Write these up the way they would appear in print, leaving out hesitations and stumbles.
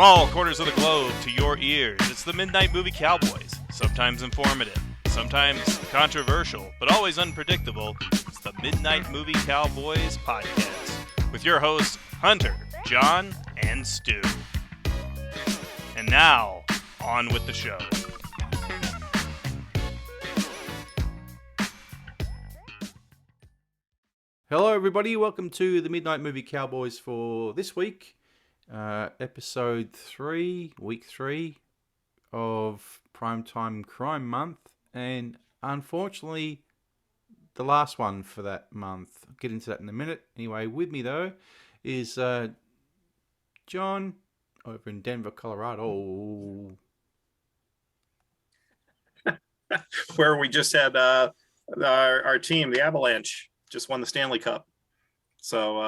all corners of the globe to your ears, it's the Midnight Movie Cowboys. Sometimes informative, sometimes controversial, but always unpredictable. It's the Midnight Movie Cowboys podcast with your hosts, Hunter, John, and Stu. And now, on with the show. Hello everybody, welcome to the Midnight Movie Cowboys for this week. Episode 3, week 3 of Primetime Crime Month, and unfortunately the last one for that month. I'll get into that in a minute. Anyway, with me though is John over in Denver, Colorado. Where we just had our team, the Avalanche, just won the Stanley Cup. So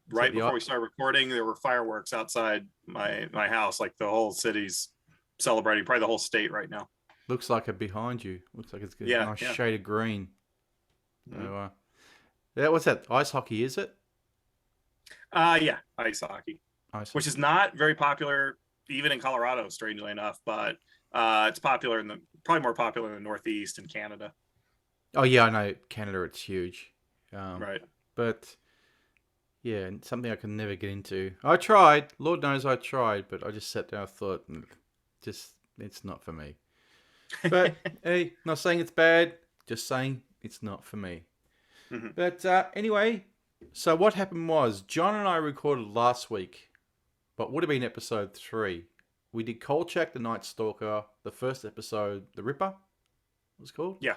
right before we started recording, there were fireworks outside my house. Like the whole city's celebrating, probably the whole state right now. Looks like it behind you. Looks like it's got a nice shade of green. Mm-hmm. So, what's that? Ice hockey, is it? Yeah, ice hockey. Which is not very popular even in Colorado, strangely enough, but it's popular probably more popular in the Northeast and Canada. Oh yeah, I know Canada. It's huge. Right. But yeah, something I can never get into. I tried. Lord knows I tried, but I just sat there and thought, it's not for me. But hey, not saying it's bad, just saying it's not for me. Mm-hmm. But anyway, so what happened was John and I recorded last week, but would have been episode 3. We did Kolchak The Night Stalker, the first episode, The Ripper, it was called. Yeah.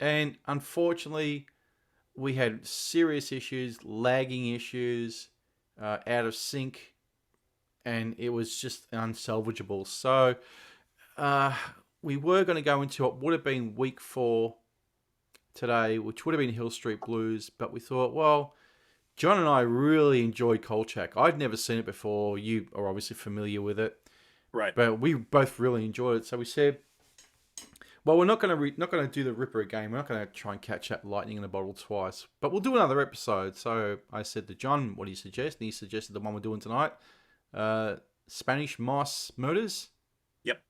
And unfortunately, we had serious issues, lagging issues, out of sync, and it was just unsalvageable. So we were going to go into what would have been week 4 today, which would have been Hill Street Blues, but we thought, well, John and I really enjoyed Kolchak. I'd never seen it before. You are obviously familiar with it. Right. But we both really enjoyed it. So we said, well, we're not going to do the Ripper again. We're not going to try and catch that lightning in a bottle twice. But we'll do another episode. So I said to John, what do you suggest? And he suggested the one we're doing tonight. Spanish Moss Murders. Yep.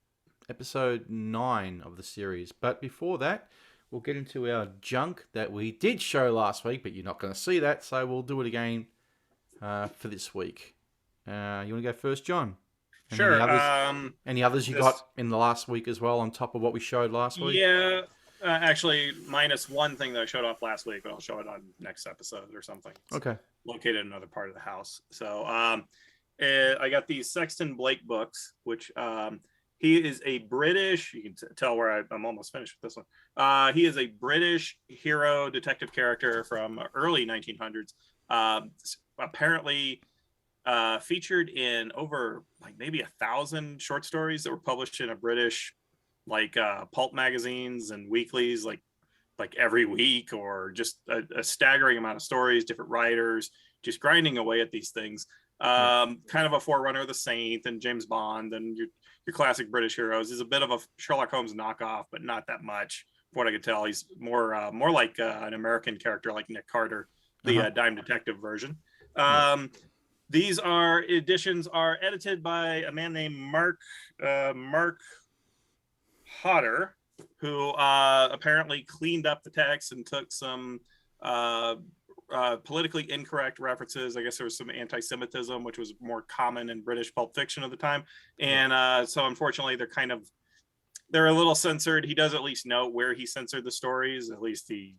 Episode 9 of the series. But before that, we'll get into our junk that we did show last week, but you're not going to see that. So we'll do it again for this week. You want to go first, John? And sure. Any others you got in the last week as well on top of what we showed last week? Yeah, actually, minus one thing that I showed off last week, but I'll show it on next episode or something. It's okay. Located in another part of the house. So I got these Sexton Blake books, which he is a British. You can tell where I'm almost finished with this one. He is a British hero detective character from early 1900s. Apparently. Featured in over maybe 1,000 short stories that were published in a British pulp magazines and weeklies like every week, or just a staggering amount of stories, different writers just grinding away at these things. Kind of a forerunner of the Saint and James Bond and your classic British heroes. He's a bit of a Sherlock Holmes knockoff, but not that much. From what I could tell, he's more like an American character like Nick Carter, the Dime Detective version. These editions are edited by a man named Mark Hodder, who apparently cleaned up the text and took some politically incorrect references. I guess there was some anti-Semitism, which was more common in British pulp fiction of the time. And so unfortunately, they're a little censored. He does at least know where he censored the stories. At least he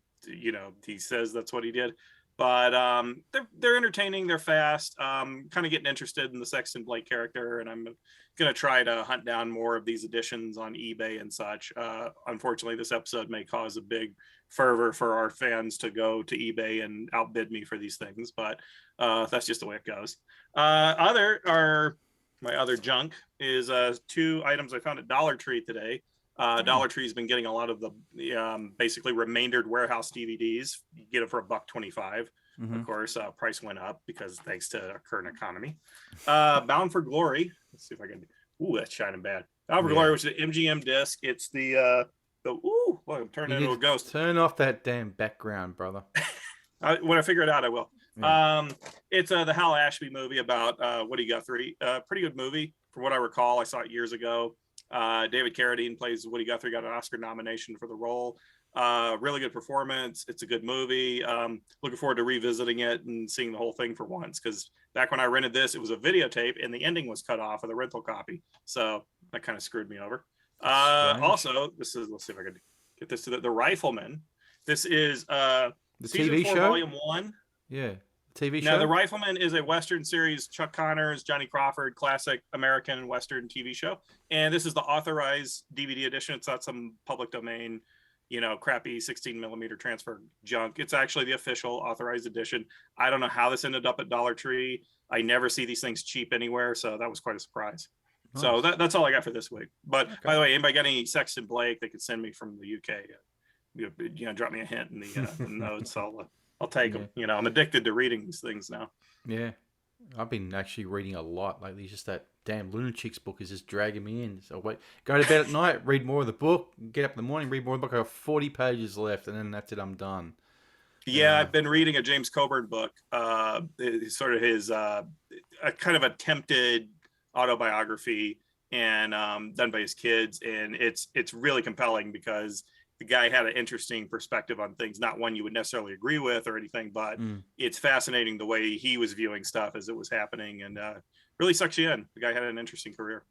says that's what he did. But they're entertaining. They're fast. Kind of getting interested in the Sexton Blake character, and I'm going to try to hunt down more of these editions on eBay and such. Unfortunately, this episode may cause a big fervor for our fans to go to eBay and outbid me for these things, but that's just the way it goes. My other junk is 2 items I found at Dollar Tree today. Dollar Tree's been getting a lot of the basically remaindered warehouse DVDs. You get it for $1.25. Mm-hmm. Of course, price went up because thanks to our current economy. Bound for Glory. Let's see if I can. Ooh, that's shining bad. Bound for Glory, which is an MGM disc. It's I'm turning into a ghost. Turn off that damn background, brother. When I figure it out, I will. It's the Hal Ashby movie about Woody Guthrie. Pretty good movie from what I recall. I saw it years ago. David Carradine plays Woody Guthrie, got an Oscar nomination for the role. Really good performance. It's a good movie. Looking forward to revisiting it and seeing the whole thing for once, because back when I rented this, it was a videotape and the ending was cut off of the rental copy, so that kind of screwed me over. Also, let's see if I could get this to the Rifleman. This is the season TV 4, show, volume 1. Yeah, TV Now, show. The Rifleman is a Western series, Chuck Connors, Johnny Crawford, classic American Western TV show. And this is the authorized DVD edition. It's not some public domain, crappy 16 millimeter transfer junk. It's actually the official authorized edition. I don't know how this ended up at Dollar Tree. I never see these things cheap anywhere, so that was quite a surprise. Nice. So that's all I got for this week. But okay. By the way, anybody got any Sexton Blake, they could send me from the UK. Drop me a hint in the notes. I'll take them. I'm addicted to reading these things now. Yeah, I've been actually reading a lot lately. Just that damn Lunatics book is just dragging me in. So go to bed at night, read more of the book, get up in the morning, read more of the book. I have 40 pages left, and then that's it. I'm done. Yeah, I've been reading a James Coburn book. It's sort of his a kind of attempted autobiography, and done by his kids, and it's really compelling because the guy had an interesting perspective on things, not one you would necessarily agree with or anything, but it's fascinating the way he was viewing stuff as it was happening, and really sucks you in. The guy had an interesting career.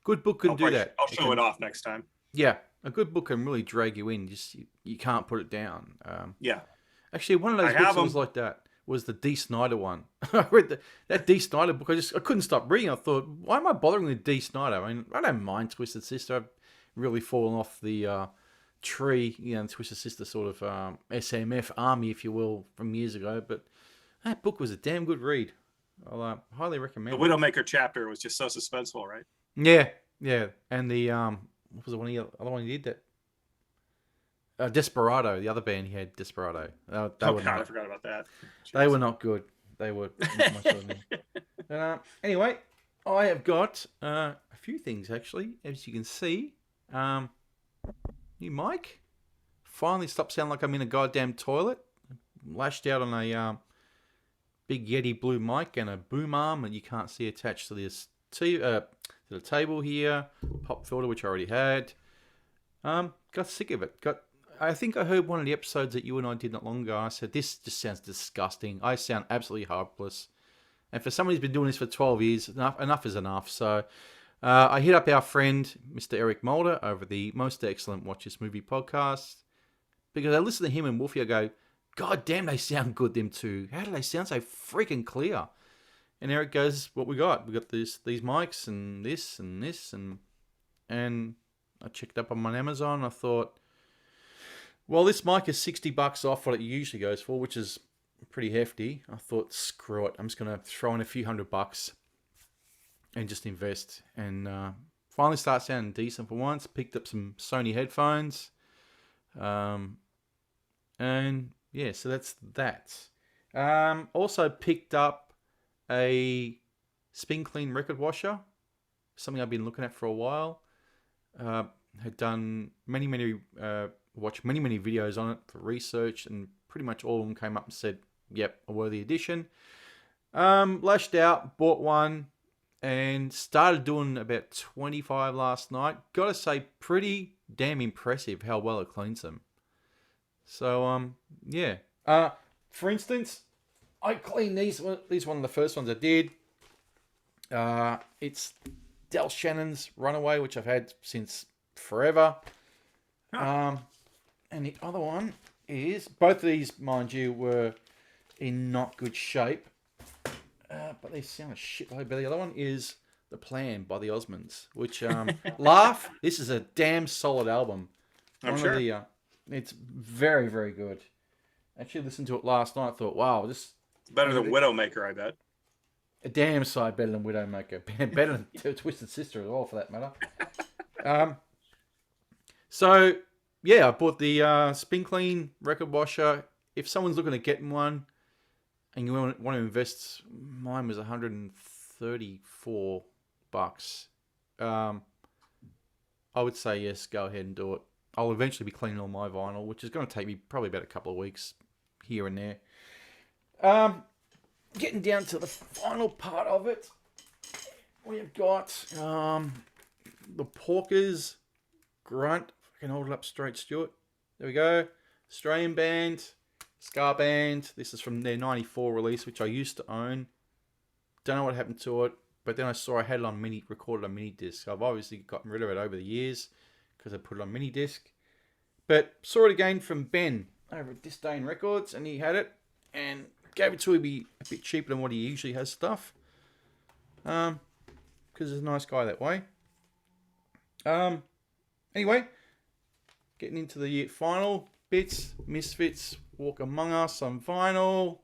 Good book can do that. I'll show it off next time. Yeah, a good book can really drag you in. Just you can't put it down. Yeah. Actually, one of those books that was like that was the D. Snyder one. I read that D. Snyder book. I couldn't stop reading. I thought, why am I bothering with D. Snyder? I mean, I don't mind Twisted Sister. I've really fallen off the tree, Twisted Sister sort of SMF army, if you will, from years ago. But that book was a damn good read. I'll highly recommend it. The Widowmaker chapter was just so suspenseful, right? Yeah. And the what was the other one he did that? Desperado, the other band he had, Desperado. I forgot about that. Jeez. They were not good. They were not much of them. Anyway, I have got a few things actually, as you can see. New mic. Finally stopped sounding like I'm in a goddamn toilet. Lashed out on a big Yeti blue mic and a boom arm that you can't see attached to this to the table here. Pop filter, which I already had. Got sick of it. I think I heard one of the episodes that you and I did not long ago. I said, this just sounds disgusting. I sound absolutely hopeless. And for somebody who's been doing this for 12 years, enough is enough. So I hit up our friend, Mr. Eric Mulder, over the Most Excellent Watch This Movie podcast. Because I listen to him and Wolfie, I go, God damn, they sound good, them two. How do they sound so freaking clear? And Eric goes, what we got? We got these mics and this and this. And I checked up on my Amazon. I thought, well, this mic is $60 off what it usually goes for, which is pretty hefty. I thought, screw it. I'm just going to throw in a few $100 and just invest. And finally start sounding decent for once. Picked up some Sony headphones. And yeah, so that's that. Also picked up a spin clean record washer. Something I've been looking at for a while. Had done watched many videos on it for research, and pretty much all of them came up and said, yep, a worthy addition. Lashed out, bought one, and started doing about 25 last night. Gotta say, pretty damn impressive how well it cleans them. So, yeah. For instance, I cleaned these. These one of the first ones I did. It's Del Shannon's Runaway, which I've had since forever. And the other one is, both of these, mind you, were in not good shape. But they sound a shitload better. The other one is The Plan by the Osmonds, which, laugh, this is a damn solid album. I'm sure. It's very, very good. Actually listened to it last night. Thought, wow, this... It's better than Widowmaker, I bet. A damn sight better than Widowmaker. Better than Twisted Sister as well, for that matter. So... yeah, I bought the Spin Clean record washer. If someone's looking at getting one and you want to invest, mine was $134. I would say yes, go ahead and do it. I'll eventually be cleaning all my vinyl, which is going to take me probably about a couple of weeks here and there. Getting down to the final part of it, we've got the Porkers Grunt. I can hold it up straight, Stuart. There we go. Australian band, ska band. This is from their '94 release, which I used to own. Don't know what happened to it, but then I saw I had it on recorded on mini disc. So I've obviously gotten rid of it over the years because I put it on mini disc. But saw it again from Ben over at Disdain Records, and he had it and gave it to me a bit cheaper than what he usually has stuff. Because he's a nice guy that way. Anyway, getting into the final bits. Misfits, Walk Among Us on vinyl.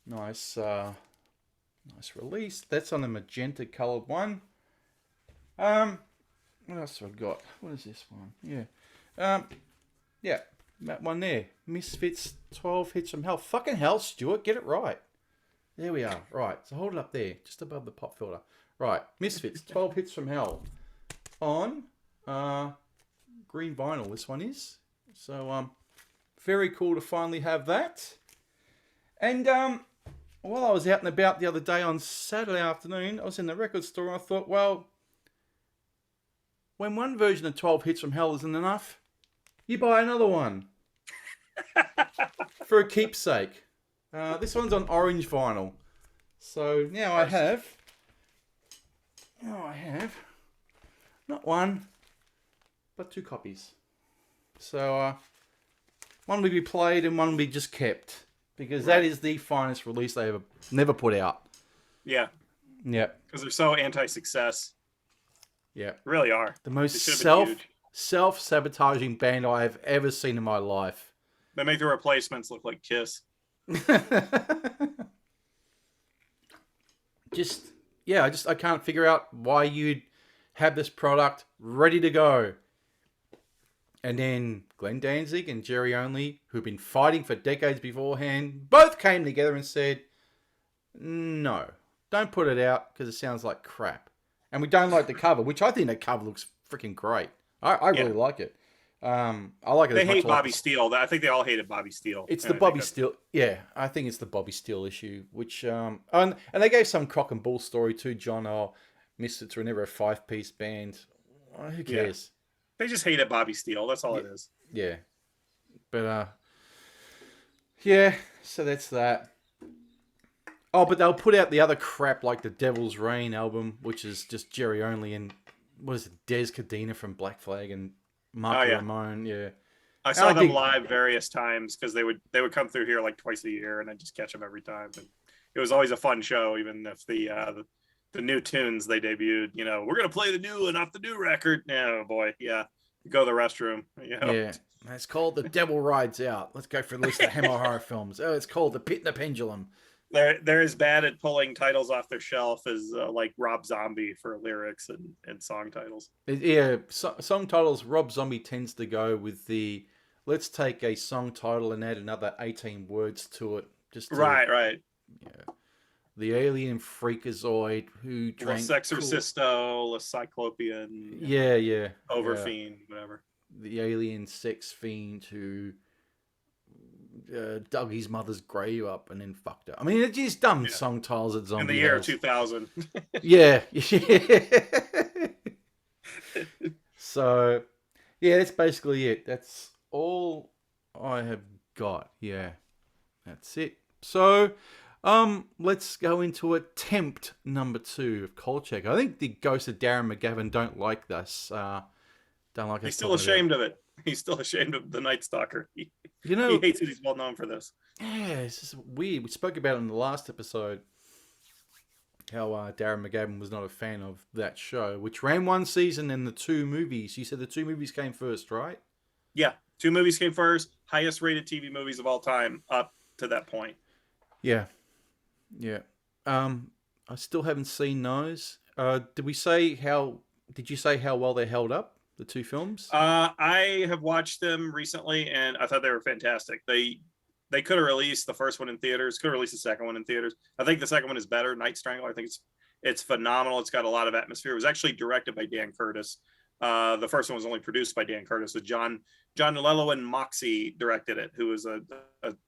Nice release. That's on the magenta coloured one. What else have I got? What is this one? Yeah, that one there. Misfits, 12 Hits from Hell. Fucking hell, Stuart, get it right. There we are. Right, so hold it up there, just above the pop filter. Right, Misfits, 12 Hits from Hell. On green vinyl, this one is. So, very cool to finally have that. And, while I was out and about the other day on Saturday afternoon, I was in the record store and I thought, well, when one version of 12 Hits from Hell isn't enough, you buy another one. For a keepsake. This one's on orange vinyl. So now I have not one, but 2 copies. So one will be played and one will be just kept. Because that is the finest release they ever never put out. Yeah. Yeah. Because they're so anti-success. Yeah. They really are. The most self-sabotaging band I have ever seen in my life. They make the replacements look like Kiss. I can't figure out why you'd have this product ready to go. And then Glenn Danzig and Jerry Only, who've been fighting for decades beforehand, both came together and said, no, don't put it out because it sounds like crap. And we don't like the cover, which I think the cover looks freaking great. I really like it. I like it. They hate Bobby Steele. I think they all hated Bobby Steele. It's the Bobby Steele. Yeah, I think it's the Bobby Steele issue, which and they gave some cock and bull story too, John. Oh, Misfits were never a 5-piece band. Oh, who cares? Yeah. They just hated Bobby Steele. That's all it is. Yeah. But, so that's that. Oh, but they'll put out the other crap like the Devil's Reign album, which is just Jerry Only and, what is it, Des Cadena from Black Flag and Mark Ramone. Yeah. I saw them live various times because they would come through here like twice a year and I'd just catch them every time. And it was always a fun show, even if the new tunes they debuted, we're going to play the new and off the new record. Oh boy. Yeah. Go to the restroom. Yeah. It's called The Devil Rides Out. Let's go for the list of Hammer horror films. Oh, it's called The Pit and the Pendulum. They're as bad at pulling titles off their shelf as like Rob Zombie for lyrics and song titles. Yeah. Song titles, Rob Zombie tends to go with the, let's take a song title and add another 18 words to it. Right. Yeah. The alien freakazoid who drank... La Sexorcisto, La Cyclopean. Yeah. Overfiend, whatever. The alien sex fiend who dug his mother's grave up and then fucked her. I mean, it's just dumb song titles at Zombie. In the year 2000. Yeah. So, yeah, that's basically it. That's all I have got. Yeah, that's it. So... let's go into attempt number 2 of Kolchak. I think the ghost of Darren McGavin don't like this. He's still ashamed of it. He's still ashamed of the Night Stalker. He hates it. He's well known for this. Yeah, it's just weird. We spoke about it in the last episode. How Darren McGavin was not a fan of that show, which ran 1 season and the 2 movies. You said the 2 movies came first, right? Yeah, 2 movies came first. Highest rated TV movies of all time up to that point. Yeah. Yeah. I still haven't seen those. Did you say how well they held up, the 2 films? I have watched them recently and I thought they were fantastic. They could have released the first one in theaters, could have released the second one in theaters. I think the second one is better, Night Strangler. I think it's phenomenal. It's got a lot of atmosphere. It was actually directed by Dan Curtis, The first one was only produced by Dan Curtis. So John Llewellyn Moxey directed it, who was a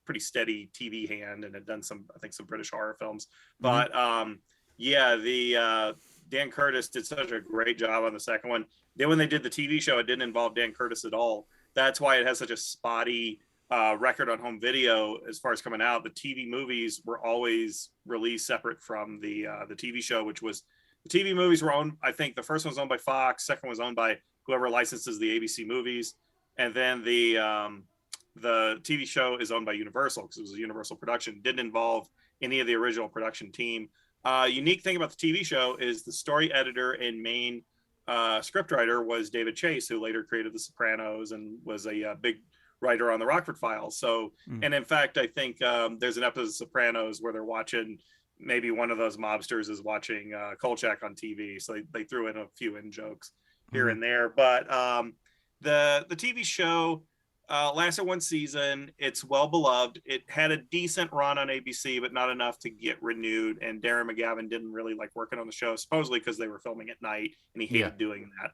pretty steady TV hand and had done some British horror films. But Dan Curtis did such a great job on the second one. Then when they did the TV show, it didn't involve Dan Curtis at all. That's why it has such a spotty record on home video as far as coming out. The TV movies were always released separate from the TV show, which was the TV movies were owned. I think the first one was owned by Fox, second was owned by whoever licenses the ABC movies, and then the TV show is owned by Universal because it was a Universal production. It didn't involve any of the original production team. Unique thing about the TV show is the story editor and main scriptwriter was David Chase, who later created The Sopranos and was a big writer on the Rockford Files. So, and in fact, I think there's an episode of Sopranos where they're watching, maybe one of those mobsters is watching Kolchak on TV. So they threw in a few in jokes here and there. But the TV show lasted one season. It's well beloved. It had a decent run on ABC, but not enough to get renewed. And Darren McGavin didn't really like working on the show, supposedly because they were filming at night and he hated doing that.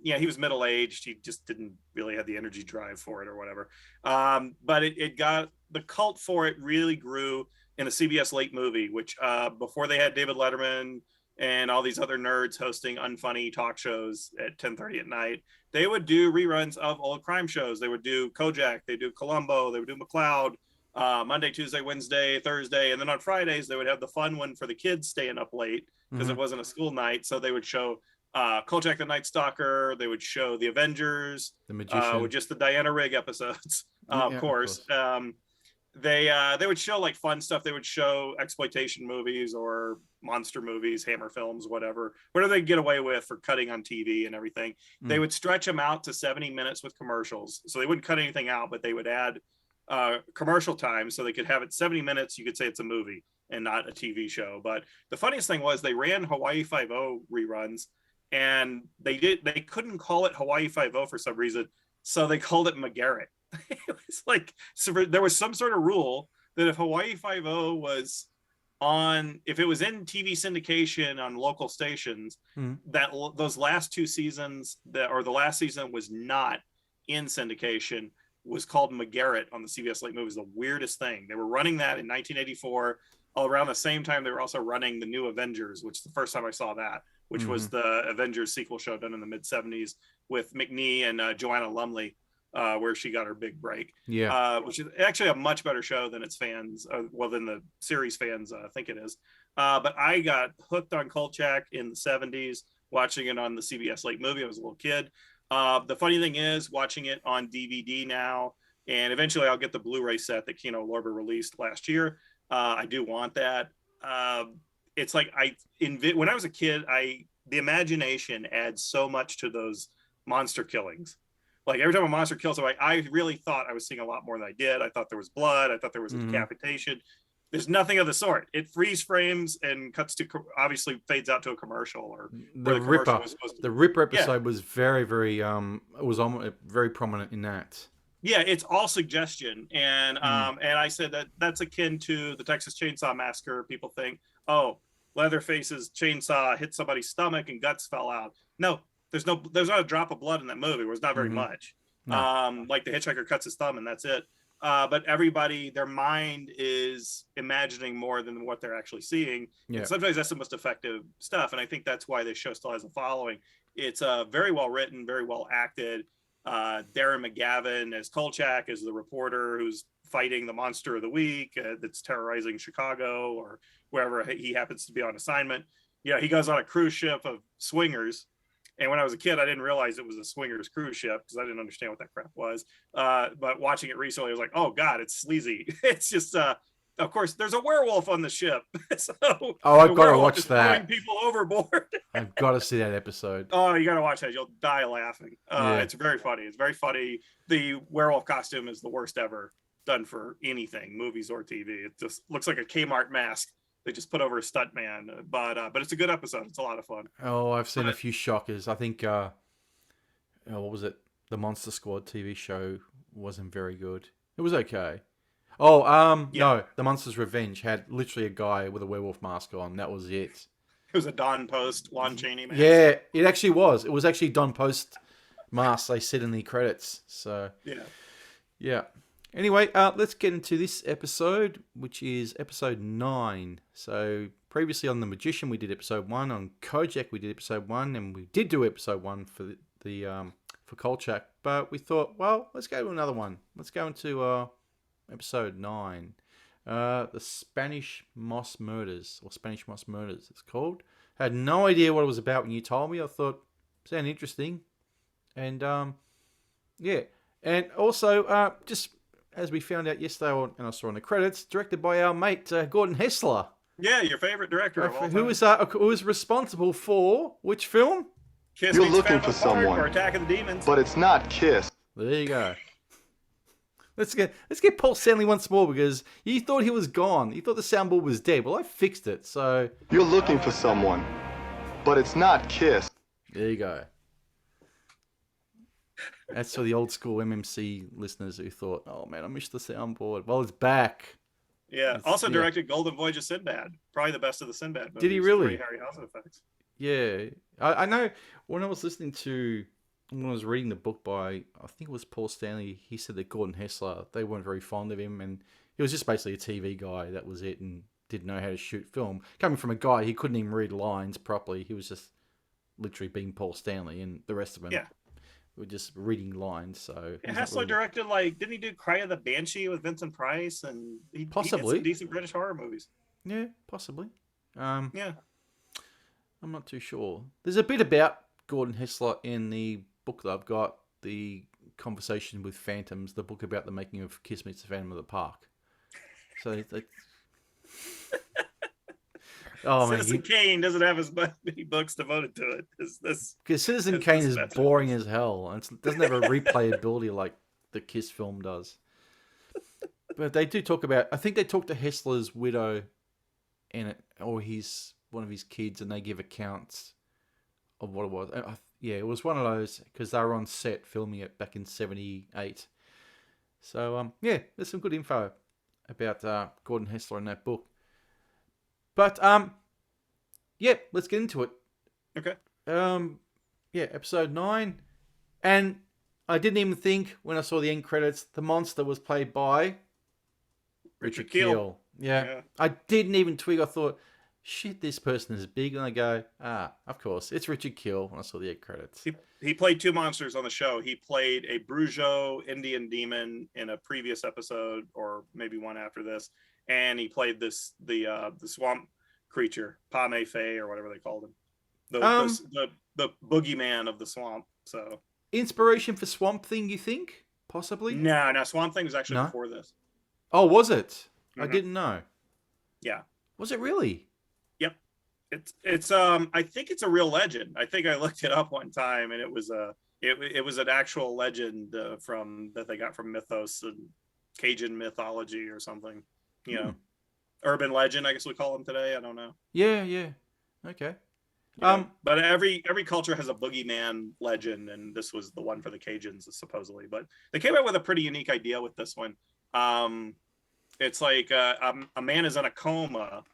He was middle-aged. He just didn't really have the energy drive for it or whatever. But it got, the cult for it really grew in the CBS late movie, which before they had David Letterman and all these other nerds hosting unfunny talk shows at 10:30 at night, they would do reruns of old crime shows. They would do Kojak, they do Columbo, they would do McCloud, Monday, Tuesday, Wednesday, Thursday, and then on Fridays they would have the fun one for the kids staying up late because it wasn't a school night. So they would show Kolchak the Night Stalker. They would show The Avengers, The Magician, with just the Diana Rigg episodes, of course. They would show like fun stuff. They would show exploitation movies or monster movies, Hammer films, whatever they get away with for cutting on TV and everything. They would stretch them out to 70 minutes with commercials. So they wouldn't cut anything out, but they would add commercial time so they could have it 70 minutes. You could say it's a movie and not a TV show. But the funniest thing was they ran Hawaii Five-0 reruns, and they couldn't call it Hawaii Five-0 for some reason, so they called it McGarrett. It was like, so there was some sort of rule that if Hawaii Five-0 was on, if it was in TV syndication on local stations, that those last two seasons or the last season was not in syndication, was called McGarrett on the CBS late movies. The weirdest thing. They were running that in 1984. All around the same time, they were also running the new Avengers, which the first time I saw that, which was the Avengers sequel show done in the mid 70s with McNee and Joanna Lumley, where she got her big break. Which is actually a much better show than its fans, than the series fans think it is. But I got hooked on Kolchak in the 70s, watching it on the CBS late movie. I was a little kid. The funny thing is, watching it on DVD now, and eventually I'll get the Blu-ray set that Kino Lorber released last year. I do want that. It's like when I was a kid, the imagination adds so much to those monster killings. Like every time a monster kills somebody, I really thought I was seeing a lot more than I did. I thought there was blood. I thought there was a decapitation. There's nothing of the sort. It freeze frames and cuts to, obviously fades out to a commercial or the Ripper. The Ripper episode was very, very very prominent in that. Yeah, it's all suggestion, and I said that's akin to the Texas Chainsaw Massacre. People think, oh, Leatherface's chainsaw hit somebody's stomach and guts fell out. No, there's not a drop of blood in that movie. There's not very much. No. Like the hitchhiker cuts his thumb and that's it. But everybody, their mind is imagining more than what they're actually seeing. Yeah. And sometimes that's the most effective stuff, and I think that's why this show still has a following. It's very well written, very well acted. Darren McGavin as Kolchak, as the reporter who's fighting the monster of the week that's terrorizing Chicago or wherever he happens to be on assignment. Yeah, he goes on a cruise ship of swingers. And when I was a kid, I didn't realize it was a swingers cruise ship because I didn't understand what that crap was. But watching it recently, I was like, oh, God, it's sleazy. It's just, of course, there's a werewolf on the ship. So I've got to watch that. Throwing people overboard. I've got to see that episode. Oh, you got to watch that. You'll die laughing. It's very funny. It's very funny. The werewolf costume is the worst ever done for anything, movies or TV. It just looks like a Kmart mask they just put over a stuntman. But it's a good episode. It's a lot of fun. Oh, I've seen a few shockers. I think, what was it? The Monster Squad TV show wasn't very good. It was okay. Oh, no, The Monster's Revenge had literally a guy with a werewolf mask on. That was it. It was a Don Post, Lon Chaney mask. Yeah, it actually was. It was actually Don Post mask. They said in the credits. So yeah. Anyway, let's get into this episode, which is episode 9. So previously on The Magician, we did episode 1. On Kojak, we did episode 1, and we did do episode 1 for for Kolchak. But we thought, well, let's go to another one. Let's go into episode 9. The Spanish Moss Murders, or Spanish Moss Murders, it's called. I had no idea what it was about when you told me. I thought, sounded interesting. And, yeah. And also, just as we found out yesterday, and I saw in the credits, directed by our mate, Gordon Hessler. Yeah, your favorite director of all time. Who was responsible for which film? Kiss You're Meets looking Family for Park someone. or Attack of the Demons. But it's not Kiss. There you go. Let's get Paul Stanley once more, because you thought he was gone. You thought the soundboard was dead. Well, I fixed it, so... You're looking for someone. But it's not Kiss. There you go. That's for the old school MMC listeners who thought, oh man, I missed the soundboard. Well, it's back. Yeah. Also directed Golden Voyage of Sinbad. Probably the best of the Sinbad movies. Did he really? Harry House effects. Yeah. I know when I was when I was reading the book by, I think it was Paul Stanley, he said that Gordon Hessler, they weren't very fond of him, and he was just basically a TV guy, that was it, and didn't know how to shoot film. Coming from a guy, he couldn't even read lines properly, he was just literally being Paul Stanley, and the rest of them were just reading lines, so... Hessler directed, didn't he do Cry of the Banshee with Vincent Price? And he did some decent British horror movies. Yeah, possibly. Yeah. I'm not too sure. There's a bit about Gordon Hessler in the book that I've got, the Conversation with Phantoms, the book about the making of Kiss Meets the Phantom of the Park. So Citizen Kane doesn't have as many books devoted to it. Because Citizen Kane is boring as hell, and it doesn't have a replayability like the Kiss film does. But they do talk about, I think they talk to Hessler's widow in it, or one of his kids, and they give accounts of what it was. Yeah, it was one of those, because they were on set filming it back in 78. So, yeah, there's some good info about Gordon Hessler in that book. But, yeah, let's get into it. Okay. Yeah, episode 9. And I didn't even think, when I saw the end credits, the monster was played by... Richard Kiel. Yeah. I didn't even twig. I thought... shit, this person is big, and I go, of course, it's Richard Kiel when I saw the end credits. He played 2 monsters on the show. He played a Brujo Indian demon in a previous episode, or maybe one after this, and he played the swamp creature, Pame Fay, or whatever they called him, the boogeyman of the swamp. So inspiration for Swamp Thing, you think? Possibly? No, Swamp Thing was actually before this. Oh, was it? Mm-hmm. I didn't know. Yeah. Was it really? It's I think it's a real legend. I think I looked it up one time, and it was an actual legend from that they got from mythos and Cajun mythology or something. You know, urban legend, I guess we call them today. I don't know. Yeah. Okay. But every culture has a boogeyman legend, and this was the one for the Cajuns, supposedly. But they came up with a pretty unique idea with this one. It's like a man is in a coma.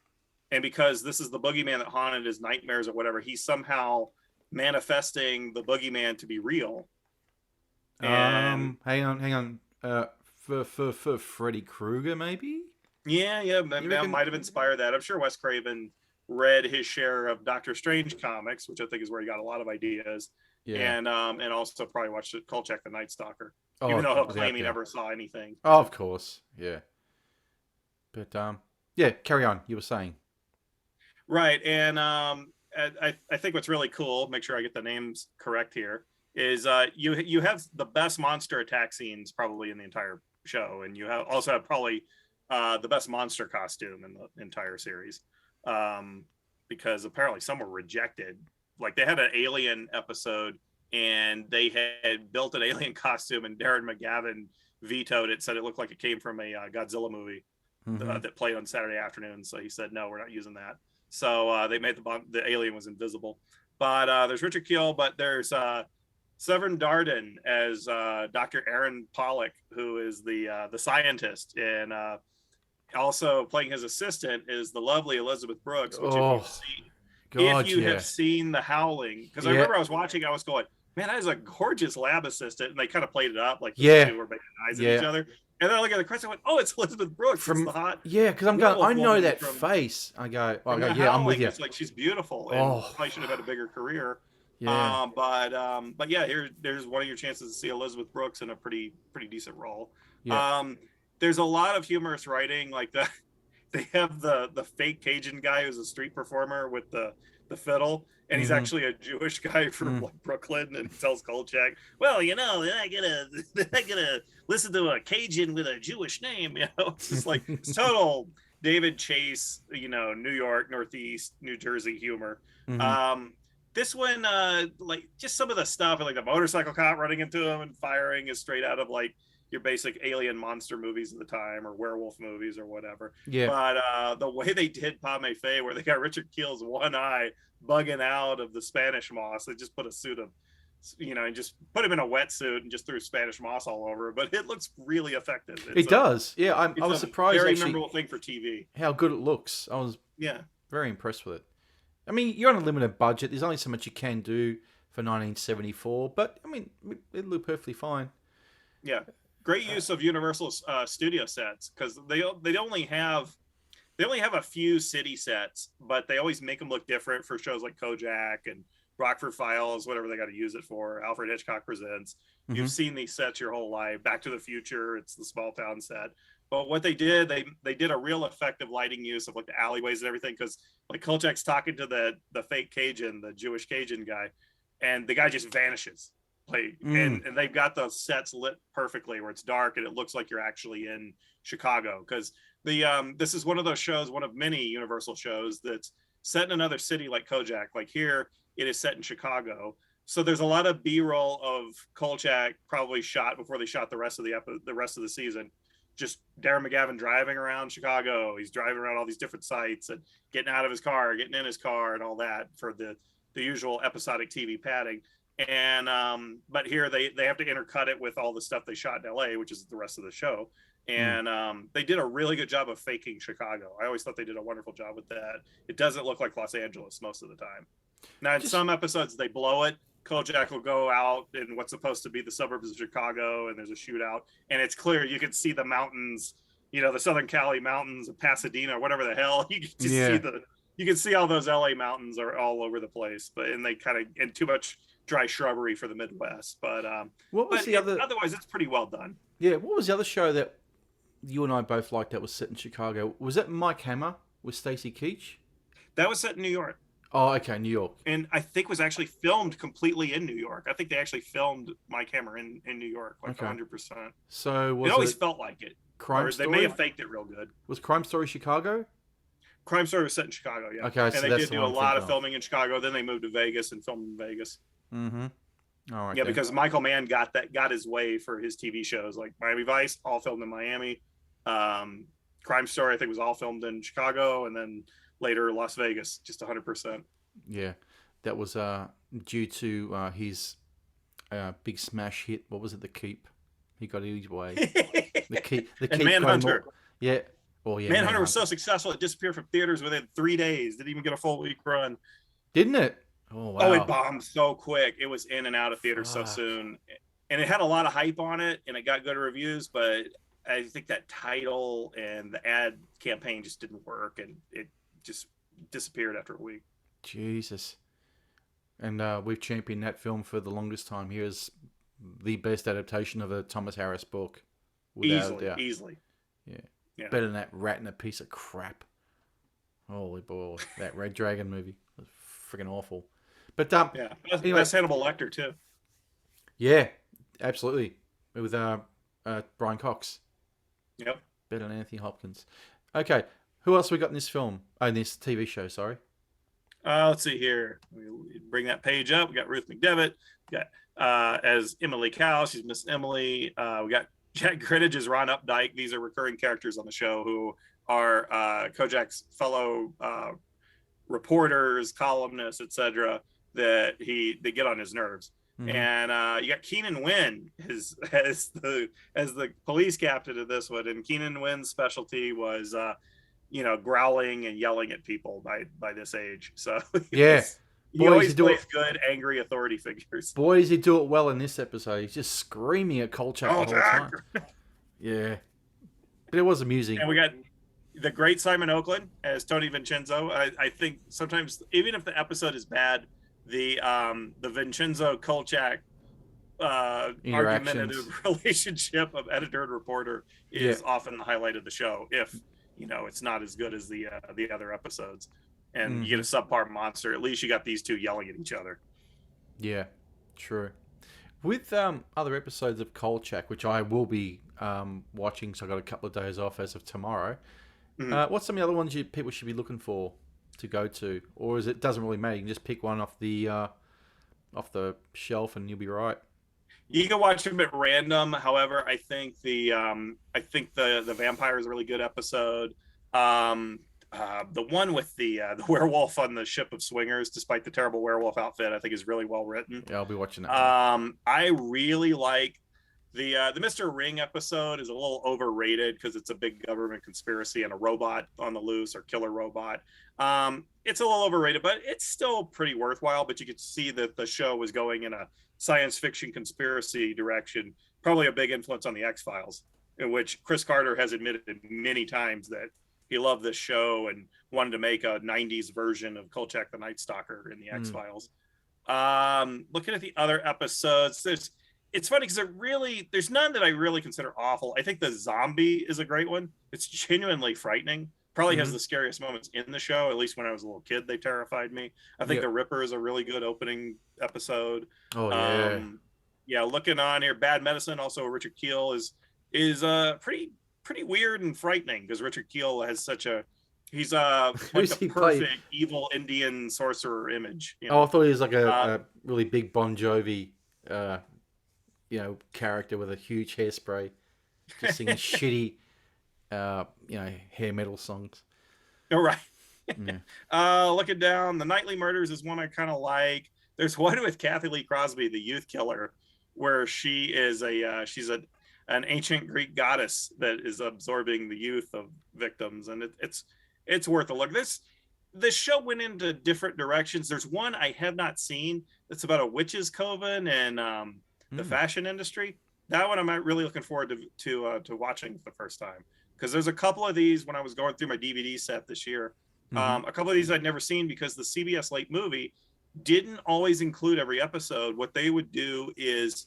And because this is the boogeyman that haunted his nightmares or whatever, he's somehow manifesting the boogeyman to be real. And hang on. For Freddy Krueger, maybe? Yeah, that might have inspired that. I'm sure Wes Craven read his share of Doctor Strange comics, which I think is where he got a lot of ideas. Yeah. And also probably watched Kolchak the Night Stalker, even though he'll claim he never saw anything. Oh, of course, yeah. But yeah, carry on. You were saying. Right, and I think what's really cool, make sure I get the names correct here, is you have the best monster attack scenes probably in the entire show, and you also have probably the best monster costume in the entire series, because apparently some were rejected. Like they had an Alien episode, and they had built an alien costume, and Darren McGavin vetoed it, said it looked like it came from a Godzilla movie that played on Saturday afternoons. So he said, no, we're not using that. So they made the alien was invisible. But there's Richard Kiel, but there's Severin Darden as Dr. Aaron Pollock, who is the scientist, and also playing his assistant is the lovely Elizabeth Brooks, which if you've seen, God, if you yeah. have seen The Howling, because I Yeah. remember I was watching, I was going, man, that is a gorgeous lab assistant, and they kind of played it up like the Yeah. two were making eyes Yeah. at each other. And then I look at the credits, I went, oh, it's Elizabeth Brooks. It's From the hot. yeah, because I'm going. werewolf I know woman that from- face. I go. From The Yeah, I'm with Howling. you. It's like she's beautiful, and Oh. probably should have had a bigger career. Yeah. But yeah, there's one of your chances to see Elizabeth Brooks in a pretty decent role. Yeah. There's a lot of humorous writing, like the they have the fake Cajun guy who's a street performer with the fiddle, and he's Mhm. actually a Jewish guy from like Brooklyn, and he tells Kolchak, well, I gotta listen to a Cajun with a Jewish name, it's just like it's total David Chase, New York, Northeast, New Jersey humor. Mhm. This one, like just some of the stuff, like the motorcycle cop running into him and firing, is straight out of like your basic alien monster movies of the time, or werewolf movies, or whatever. Yeah. But the way they did Pame Fay, where they got Richard Keel's one eye bugging out of the Spanish moss, they just put a suit of, and just put him in a wetsuit and just threw Spanish moss all over. But it looks really effective. It does. Yeah, I was surprised Very actually memorable thing for TV. how good it looks. I was Yeah. very impressed with it. I mean, you're on a limited budget. There's only so much you can do for 1974, but I mean, it looked perfectly fine. Yeah. Great use of Universal studio sets, because they only have a few city sets, but they always make them look different for shows like Kojak and Rockford Files, whatever they got to use it for. Alfred Hitchcock Presents. Mhm. You've seen these sets your whole life. Back to the Future, it's the small town set. But what they did, they did a real effective lighting use of like the alleyways and everything, because like Kolchak's talking to the fake Cajun, the Jewish Cajun guy, and the guy just vanishes. Like and they've got the sets lit perfectly where it's dark and it looks like you're actually in Chicago, because this is one of those shows, one of many Universal shows that's set in another city like Kojak. Like here, it is set in Chicago, so there's a lot of B-roll of Kolchak probably shot before they shot the rest of the season. Just Darren McGavin driving around Chicago. He's driving around all these different sites and getting out of his car, getting in his car, and all that for the usual episodic TV padding. And but here they have to intercut it with all the stuff they shot in LA, which is the rest of the show. And they did a really good job of faking Chicago. I always thought they did a wonderful job with that. It doesn't look like Los Angeles most of the time. Now in some episodes they blow it. Kolchak will go out in what's supposed to be the suburbs of Chicago, and there's a shootout, and it's clear you can see the mountains, the Southern Cali mountains of Pasadena or whatever the hell. You can just see you can see all those LA mountains are all over the place, and they kind of, and too much dry shrubbery for the Midwest. But what was the other? Otherwise, it's pretty well done. Yeah, what was the other show that you and I both liked that was set in Chicago? Was that Mike Hammer with Stacy Keach? That was set in New York. Oh, okay, New York. And I think was actually filmed completely in New York. I think they actually filmed Mike Hammer in New York, like 100%. So was it always felt like it. Crime Story? They may have faked it real good. Was Crime Story Chicago? Crime Story was set in Chicago, yeah. Okay, and so they that's did the do a one I'm lot of thinking filming in Chicago. Then they moved to Vegas and filmed in Vegas. Mm-hmm. All right. Yeah, because Michael Mann got his way for his TV shows, like Miami Vice, all filmed in Miami. Crime Story, I think, was all filmed in Chicago, and then later Las Vegas, just 100%. Yeah, that was due to his big smash hit. What was it? The Keep. He got his way. The Keep. And Manhunter. Yeah. Oh yeah. Manhunter was so successful it disappeared from theaters within 3 days. Didn't even get a full week run. Didn't it? Oh wow. Oh, it bombed so quick. It was in and out of theaters so soon, and it had a lot of hype on it, and it got good reviews. But I think that title and the ad campaign just didn't work, and it just disappeared after a week. Jesus. And we've championed that film for the longest time. Here's the best adaptation of a Thomas Harris book. Easily. Yeah. Better than that Rat in a Piece of Crap. Holy boy. That Red Dragon movie was freaking awful. But anyway, that's Hannibal Lecter too. Yeah, absolutely. With Brian Cox. Yep. Better than Anthony Hopkins. Okay. Who else we got in this film? Oh, in this TV show, sorry. Let's see here. We bring that page up. We got Ruth McDevitt. We got as Emily Cow. She's Miss Emily. We got Jack Grittage as Ron Updike. These are recurring characters on the show who are Kojak's fellow reporters, columnists, etc. That they get on his nerves. Mm-hmm. And you got Keenan Wynn as the police captain of this one. And Keenan Wynn's specialty was growling and yelling at people by this age. So Yeah. he always plays good, angry authority figures. Boy, does he do it well in this episode. He's just screaming at Kolchak the whole time. Yeah. But it was amusing. And we got the great Simon Oakland as Tony Vincenzo. I think sometimes, even if the episode is bad, the Vincenzo Kolchak argumentative relationship of editor and reporter is often the highlight of the show. If it's not as good as the other episodes, and you get a subpar monster, at least you got these two yelling at each other. Yeah, true. With other episodes of Kolchak, which I will be watching, so I got a couple of days off as of tomorrow. What's some of the other ones people should be looking for to go to, or is it doesn't really matter? You can just pick one off the shelf and you'll be right. You can watch them at random. However, I think the vampire is a really good episode. The one with the werewolf on the ship of swingers, despite the terrible werewolf outfit, I think is really well written. Yeah, I'll be watching that. I really like the Mr. Ring episode. Is a little overrated because it's a big government conspiracy and a robot on the loose, or killer robot. It's a little overrated, but it's still pretty worthwhile. But you could see that the show was going in a science fiction conspiracy direction, probably a big influence on the X-Files, in which Chris Carter has admitted many times that he loved this show and wanted to make a 90s version of Kolchak the Night Stalker in the X-Files. Looking at the other episodes, it's funny because there's none that I really consider awful. I think the zombie is a great one. It's genuinely frightening. Probably has the scariest moments in the show. At least when I was a little kid, they terrified me. I think The Ripper is a really good opening episode. Oh, yeah. Yeah, looking on here, Bad Medicine, also Richard Keel, is pretty weird and frightening because Richard Keel has he's like the perfect evil Indian sorcerer image. I thought he was like a really big Bon Jovi, character with a huge hairspray, just singing shitty, hair metal songs. Oh, right. Looking down, The Nightly Murders is one I kind of like. There's one with Kathy Lee Crosby, the youth killer, where she is she's an ancient Greek goddess that is absorbing the youth of victims, and it's worth a look. This show went into different directions. There's one I have not seen that's about a witch's coven and the fashion industry. That one I'm really looking forward to watching for the first time, because there's a couple of these when I was going through my DVD set this year. A couple of these I'd never seen because the CBS late movie didn't always include every episode. What they would do is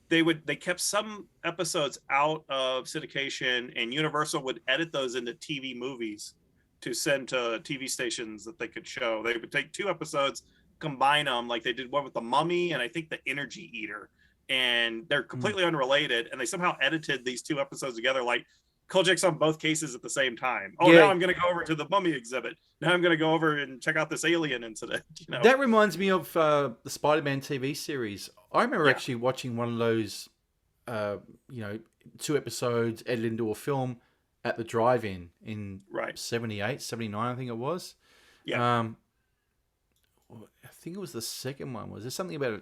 they kept some episodes out of syndication, and Universal would edit those into TV movies to send to TV stations that they could show. They would take two episodes, combine them, like they did one with The Mummy and I think The Energy Eater, and they're completely unrelated, and they somehow edited these two episodes together, like Kolchak's on both cases at the same time. Now I'm going to go over to the Mummy exhibit. Now I'm going to go over and check out this alien incident. That reminds me of the Spider-Man TV series. I remember actually watching one of those, 2 episodes edited into a film at the drive-in in 78, 79, I think it was. Yeah. I think it was the second one. Was there something about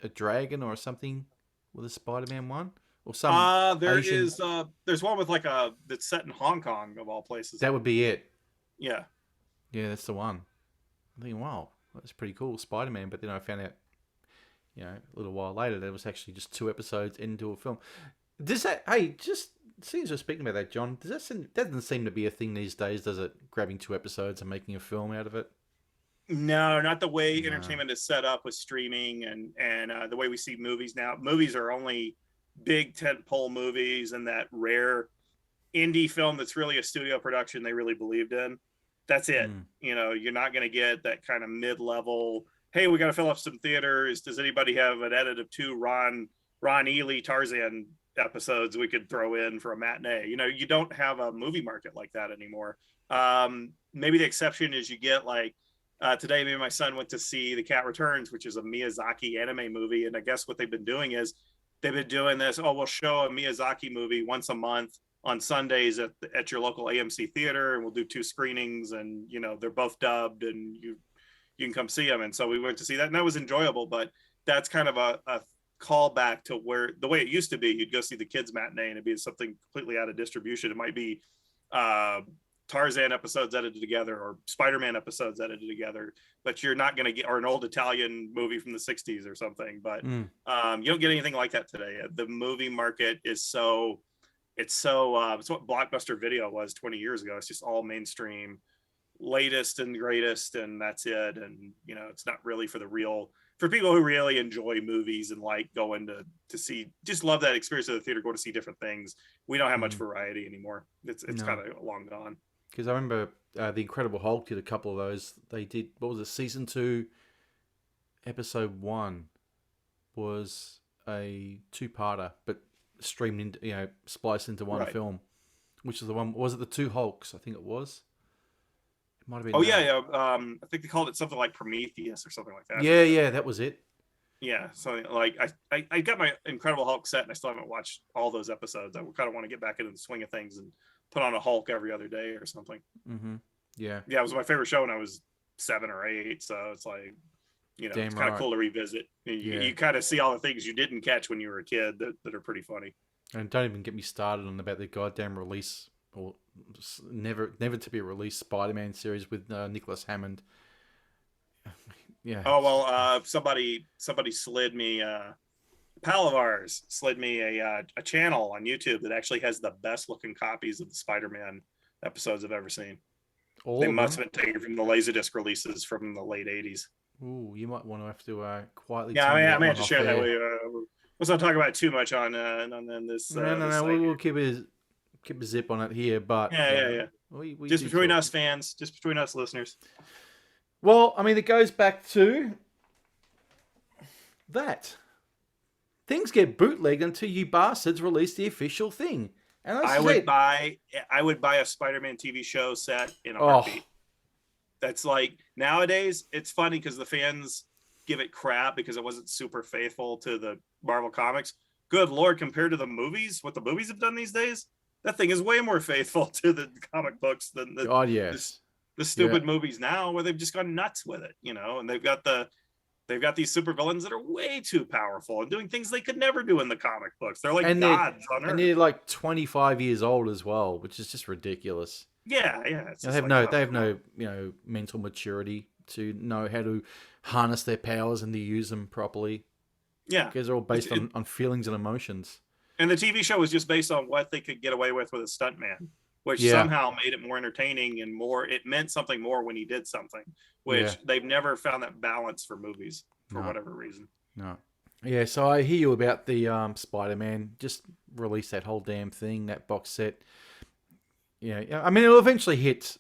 a dragon or something with a Spider-Man one? Or some there's one with that's set in Hong Kong of all places. That would be it. Yeah, that's the one. I'm thinking, wow, that's pretty cool, Spider-Man. But then I found out, a little while later, that it was actually just 2 episodes into a film. Does that? Hey, just since we're speaking about that, John, that doesn't seem to be a thing these days, does it? Grabbing 2 episodes and making a film out of it. No, not the way entertainment is set up with streaming and the way we see movies now. Movies are only big tentpole movies and that rare indie film that's really a studio production they really believed in. That's it. You're not going to get that kind of mid-level, hey, we got to fill up some theaters. Does anybody have an edit of 2 Ron Ely Tarzan episodes we could throw in for a matinee? You don't have a movie market like that anymore. Maybe the exception is you get today, me and my son went to see The Cat Returns, which is a Miyazaki anime movie. And I guess what they've been doing is they've been doing this. We'll show a Miyazaki movie once a month on Sundays at your local AMC theater, and we'll do 2 screenings, and they're both dubbed, and you can come see them. And so we went to see that, and that was enjoyable. But that's kind of a callback to where the way it used to be. You'd go see the kids matinee, and it'd be something completely out of distribution. It might be Tarzan episodes edited together or Spider-Man episodes edited together, but you're not going to get, or an old Italian movie from the 60s or something. But you don't get anything like that today. The movie market is it's what Blockbuster Video was 20 years ago. It's just all mainstream, latest and greatest, and that's it. And it's not really for people who really enjoy movies and like going to see, just love that experience of the theater, go to see different things. We don't have much variety anymore. It's kind of long gone. Because I remember the Incredible Hulk did a couple of those. They did, what was it, season 2, episode 1 was a 2-parter, but streamed into, spliced into one film, which is the one. Was it the 2 Hulks? I think it was. It might have been. Oh yeah. I think they called it something like Prometheus or something like that. Yeah, that was it. Yeah, so like I got my Incredible Hulk set, and I still haven't watched all those episodes. I kind of want to get back into the swing of things and put on a Hulk every other day or something. Mm-hmm. Yeah, it was my favorite show when I was 7 or 8. So it's like, it's kind of cool to revisit. You kind of see all the things you didn't catch when you were a kid that are pretty funny. And don't even get me started on about the goddamn release or never to be released Spider-Man series with Nicholas Hammond. Yeah. Oh well, somebody slid me. Pal of ours slid me a channel on YouTube that actually has the best looking copies of the Spider-Man episodes I've ever seen. They must have been taken from the Laserdisc releases from the late 80s. Ooh, you might want to have to quietly. Yeah, I may have to share that with you. Let's not talk about it too much on this. No. We'll keep a zip on it here, but yeah. We just between us fans, just between us listeners. Well, I mean, it goes back to that. Things get bootlegged until you bastards release the official thing. And I would buy a Spider-Man TV show set in a heartbeat. That's like, nowadays it's funny because the fans give it crap because it wasn't super faithful to the Marvel comics. Good Lord, compared to the movies, what the movies have done these days, that thing is way more faithful to the comic books than the stupid movies now, where they've just gone nuts with it, and they've got these supervillains that are way too powerful and doing things they could never do in the comic books. They're like gods on Earth. And they're like 25 years old as well, which is just ridiculous. Yeah. They have no mental maturity to know how to harness their powers and to use them properly. Yeah. Because they're all based on feelings and emotions. And the TV show was just based on what they could get away with a stuntman, which somehow made it more entertaining and it meant something more when he did something, which they've never found that balance for movies for whatever reason. No. Yeah, so I hear you about the Spider-Man. Just release that whole damn thing, that box set. Yeah, I mean, it'll eventually hit,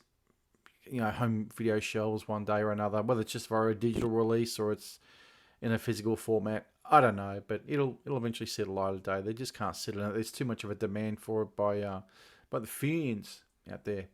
home video shelves one day or another, whether it's just via a digital release or it's in a physical format. I don't know, but it'll eventually see the light of day. They just can't sit in it. There's too much of a demand for it by the fans out there.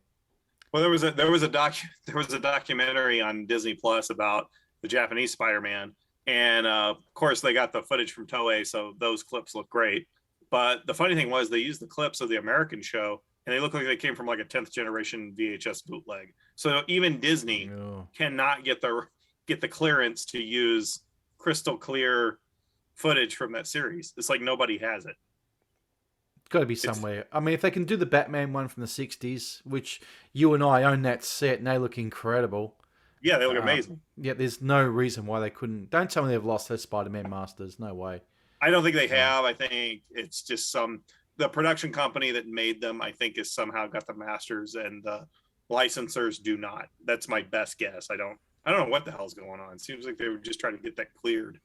Well, there was a documentary on Disney Plus about the Japanese Spider-Man, and of course they got the footage from Toei, so those clips look great. But the funny thing was they used the clips of the American show, and they look like they came from like a 10th generation VHS bootleg. So even Disney cannot get the clearance to use crystal clear footage from that series. It's like nobody has it. It's got to be somewhere. I mean, if they can do the Batman one from the 60s, which you and I own that set, and they look incredible. Yeah, they look amazing. Yeah, there's no reason why they couldn't. Don't tell me they've lost their Spider-Man masters. No way. I don't think they have. I think it's just the production company that made them, I think, has somehow got the masters, and the licensors do not. That's my best guess. I don't know what the hell's going on. It seems like they were just trying to get that cleared.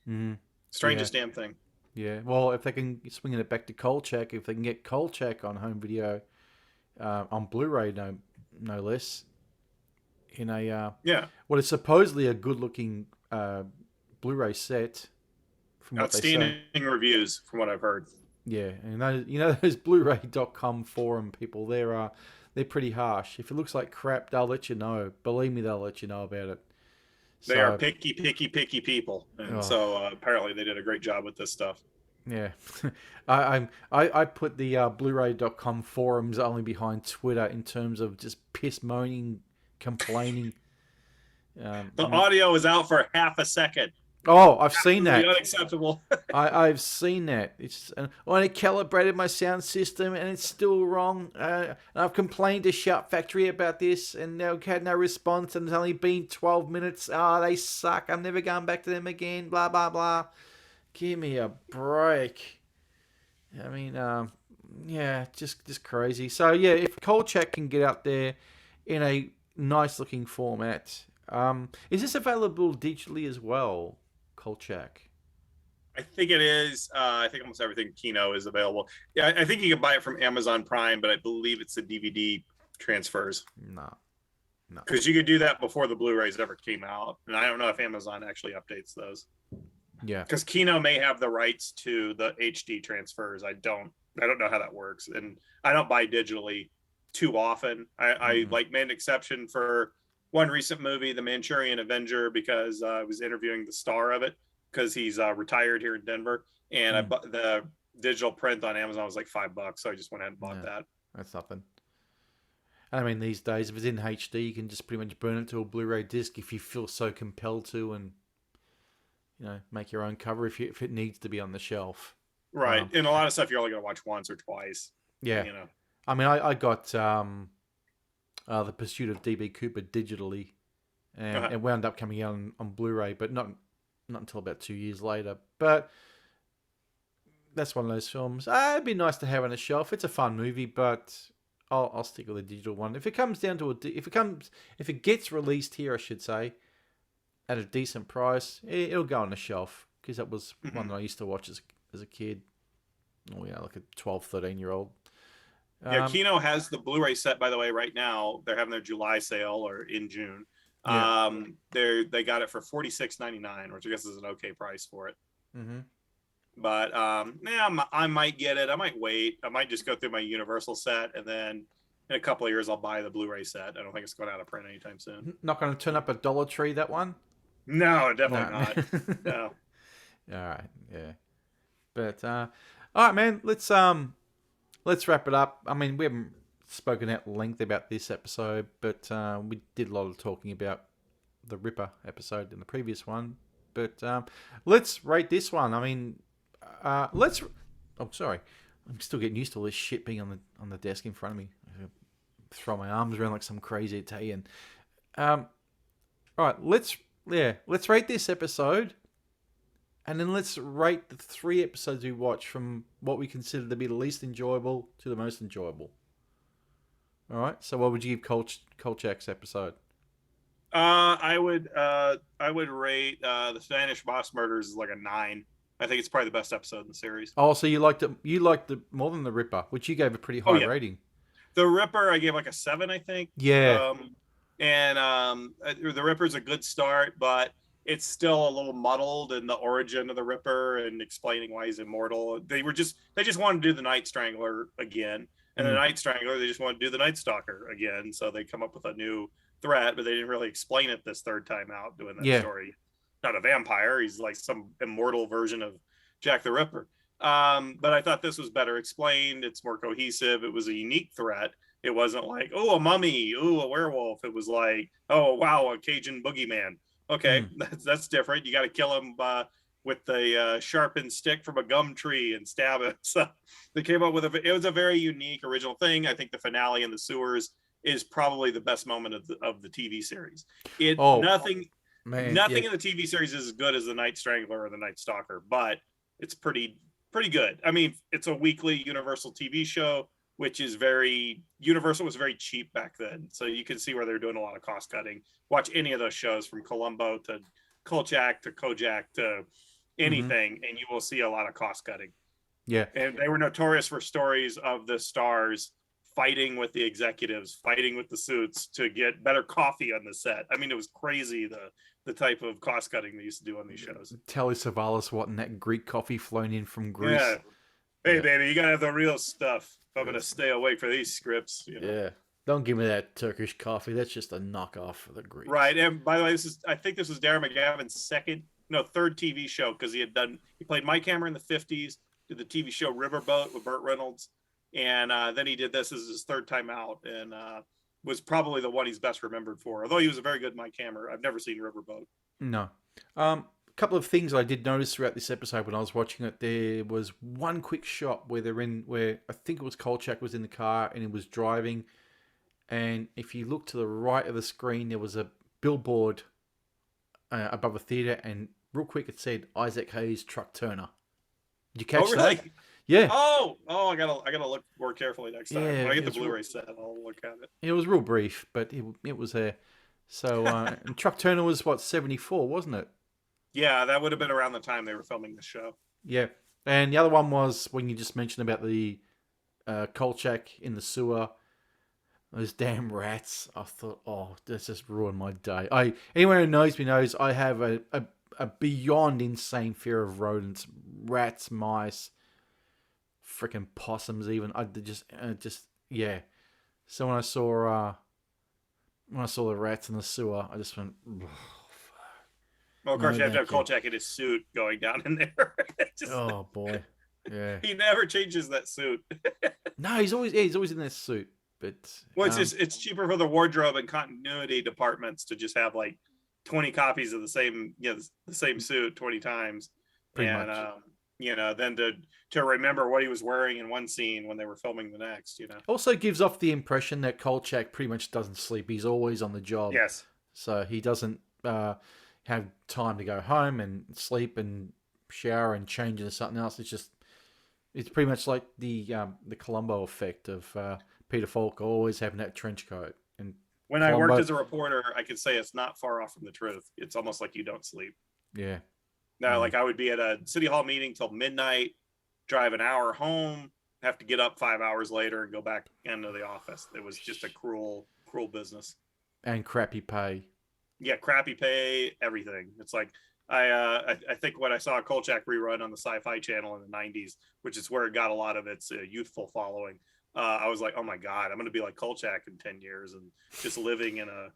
Mm-hmm. Strangest damn thing. Yeah, well, if they can swing it back to Kolchak, if they can get Kolchak on home video, on Blu-ray, no less, in a what is supposedly a good-looking Blu-ray set. From outstanding reviews, from what I've heard. Yeah, and those Blu-ray.com forum people, they're pretty harsh. If it looks like crap, they'll let you know. Believe me, they'll let you know about it. They are picky people, and so apparently they did a great job with this stuff. Yeah, I put the Blu-ray.com forums only behind Twitter in terms of just piss moaning, complaining. The audio is out for half a second. Oh, I've seen that. Unacceptable. I've seen that. It's when I calibrated my sound system and it's still wrong. And I've complained to Shout Factory about this and they've had no response. And it's only been 12 minutes. Oh, they suck. I'm never going back to them again. Blah blah blah. Give me a break. I mean, yeah, just crazy. So yeah, if Kolchak can get out there in a nice looking format, is this available digitally as well, Kolchak? I think it is. I think almost everything Kino is available. Yeah, I think you can buy it from Amazon Prime, but I believe it's the DVD transfers. No. Because you could do that before the Blu-rays ever came out, and I don't know if Amazon actually updates those. Yeah. Because Kino may have the rights to the HD transfers. I don't know how that works, and I don't buy digitally too often. I like made an exception for one recent movie, The Manchurian Avenger, because I was interviewing the star of it because he's retired here in Denver, and I bought the digital print on Amazon was like $5, so I just went ahead and bought that. That's nothing. I mean, these days, if it's in HD, you can just pretty much burn it to a Blu-ray disc if you feel so compelled to, and make your own cover if it needs to be on the shelf. Right, and a lot of stuff you're only going to watch once or twice. Yeah, I mean, I got The Pursuit of DB Cooper digitally, and it wound up coming out on Blu-ray, but not until about 2 years later. But that's one of those films. It'd be nice to have on a shelf. It's a fun movie, but I'll stick with a digital one. If it comes down to if it gets released here, I should say, at a decent price, it'll go on the shelf, because that was one that I used to watch as a kid. Oh yeah, like a 12, 13-year-old. Yeah, Kino has the Blu-ray set, by the way, right now. They're having their July sale, or in June. Yeah. They got it for $46.99, which I guess is an okay price for it. Mm-hmm. But I might get it. I might wait. I might just go through my Universal set, and then in a couple of years I'll buy the Blu-ray set. I don't think it's going out of print anytime soon. Not going to turn up a Dollar Tree, that one? No, definitely not. No. All right, yeah. But all right, man. Let's wrap it up. I mean, we haven't spoken at length about this episode, but we did a lot of talking about the Ripper episode in the previous one. But let's rate this one. I mean, let's. Oh, sorry. I'm still getting used to all this shit being on the desk in front of me. I throw my arms around like some crazy Italian. All right, let's rate this episode, and then let's rate the 3 episodes we watched from what we consider to be the least enjoyable to the most enjoyable. All right. So, what would you give Kolchak's episode? I would rate the Spanish Boss Murders as like a 9. I think it's probably the best episode in the series. Oh, so you liked it more than the Ripper, which you gave a pretty high rating. The Ripper I gave like a 7, I think. Yeah. The Ripper's a good start, but it's still a little muddled in the origin of the Ripper and explaining why he's immortal. They just wanted to do the Night Strangler again, and the Night Strangler, they just want to do the Night Stalker again. So they come up with a new threat, but they didn't really explain it this third time out doing that story. Not a vampire. He's like some immortal version of Jack the Ripper. But I thought this was better explained. It's more cohesive. It was a unique threat. It wasn't like, oh, a mummy, oh, a werewolf. It was like, oh, wow, a Cajun boogeyman. Okay, that's different. You got to kill him with the sharpened stick from a gum tree and stab it. So they came up with it was a very unique, original thing. I think the finale in the sewers is probably the best moment of the TV series. Nothing in the TV series is as good as the Night Strangler or the Night Stalker, but it's pretty good. I mean, it's a weekly Universal TV show, which is Universal was very cheap back then. So you can see where they're doing a lot of cost cutting. Watch any of those shows from Columbo to Kolchak to Kojak to anything, and you will see a lot of cost cutting. Yeah. And they were notorious for stories of the stars fighting with the executives, fighting with the suits to get better coffee on the set. I mean, it was crazy the type of cost cutting they used to do on these shows. Telly Savalas wanting that Greek coffee flown in from Greece. Yeah. Hey, baby, you gotta have the real stuff. I'm gonna stay awake for these scripts. Yeah. Don't give me that Turkish coffee. That's just a knockoff of the Greeks. Right. And by the way, I think this was Darren McGavin's third TV show, because he played Mike Hammer in the 50s, did the TV show Riverboat with Burt Reynolds, and then he did this as his third time out, and was probably the one he's best remembered for. Although he was a very good Mike Hammer. I've never seen Riverboat. No. couple of things I did notice throughout this episode when I was watching it. There was one quick shot where where I think it was Kolchak was in the car and he was driving, and if you look to the right of the screen, there was a billboard above a theater, and real quick it said Isaac Hayes Truck Turner. Did you catch really? that? Yeah. Oh, I gotta look more carefully next time. Yeah, When I get the it's Blu-ray set, I'll look at it. It was real brief, but it was there. So and Truck Turner was what, 74, wasn't it? Yeah, that would have been around the time they were filming the show. Yeah. And the other one was when you just mentioned about the Kolchak in the sewer. Those damn rats. I thought, oh, this just ruined my day. Anyone who knows me knows I have a beyond insane fear of rodents, rats, mice, freaking possums. Even I just yeah. So when I saw the rats in the sewer, I just went. Well, of course, No, you have to have thank Kolchak in his suit going down in there. Oh boy, yeah. He never changes that suit. No, he's always in that suit. But Well, it's cheaper for the wardrobe and continuity departments to just have like 20 copies of the same suit 20 times, Pretty and much. then to remember what he was wearing in one scene when they were filming the next. Also gives off the impression that Kolchak pretty much doesn't sleep. He's always on the job. Yes. So he doesn't have time to go home and sleep and shower and change into something else. It's pretty much like the Columbo effect of Peter Falk always having that trench coat. And when I worked as a reporter, I could say it's not far off from the truth. It's almost like you don't sleep. Yeah. No, like I would be at a city hall meeting till midnight, drive an hour home, have to get up 5 hours later and go back into the office. It was just a cruel business. And crappy pay. Yeah, crappy pay, everything. It's like I think when I saw a Kolchak rerun on the Sci-Fi Channel in the 90s, which is where it got a lot of its youthful following, I was like, oh my God, I'm going to be like Kolchak in 10 years and just living in a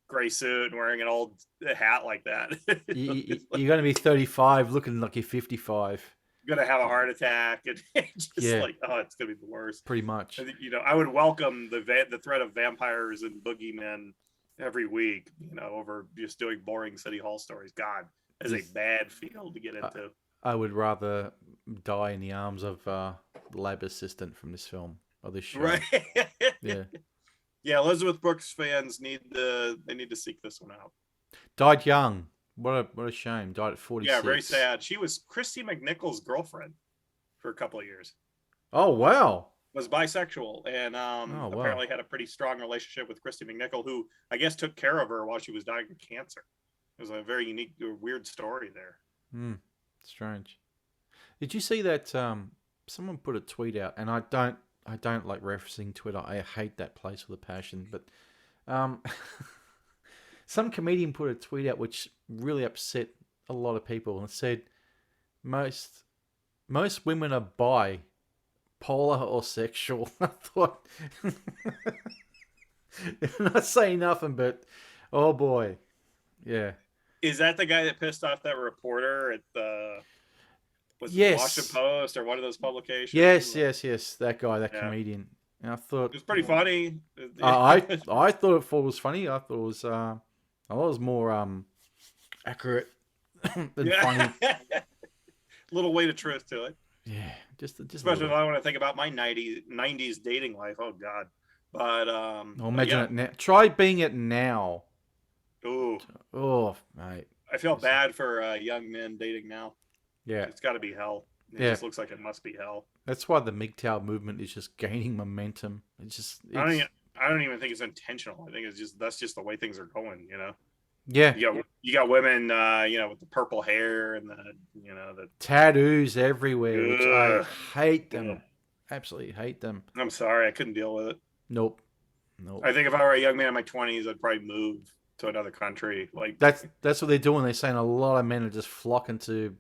gray suit and wearing an old hat like that. You're going to be 35 looking like you're 55. You're going to have a heart attack. And just like, oh, it's going to be the worst. Pretty much. I would welcome the threat of vampires and boogeymen every week, over just doing boring city hall stories. God, that's a bad field to get into. I would rather die in the arms of the lab assistant from this film or this show. Right. Yeah. Yeah, Elizabeth Brooks fans need to seek this one out. Died young. What a shame. Died at 46. Yeah, very sad. She was Christy McNichol's girlfriend for a couple of years. Oh wow. Was bisexual and apparently had a pretty strong relationship with Christy McNichol, who I guess took care of her while she was dying of cancer. It was a very unique, weird story there. Strange. Did you see that someone put a tweet out, and I don't like referencing Twitter. I hate that place with a passion. But some comedian put a tweet out which really upset a lot of people, and it said most women are bipolar or sexual. I thought, not saying nothing, but oh boy, yeah. Is that the guy that pissed off that reporter at the Washington Post or one of those publications? Yes. That guy, that comedian. And I thought it was pretty funny. I thought it was funny. I thought it was more accurate than funny. Little weight of truth to it. Yeah, just especially when I want to think about my 90s dating life. Oh God. But imagine it now. Try being it now. Ooh. Oh, mate. I feel bad for young men dating now. Yeah. It's got to be hell. It just looks like it must be hell. That's why the MGTOW movement is just gaining momentum. I don't even think it's intentional. I think that's just the way things are going, Yeah. You got women, with the purple hair and the tattoos everywhere, which I hate them. Absolutely hate them. I'm sorry, I couldn't deal with it. Nope. I think if I were a young man in my 20s, I'd probably move to another country. Like that's what they're doing. They're saying a lot of men are just flocking to,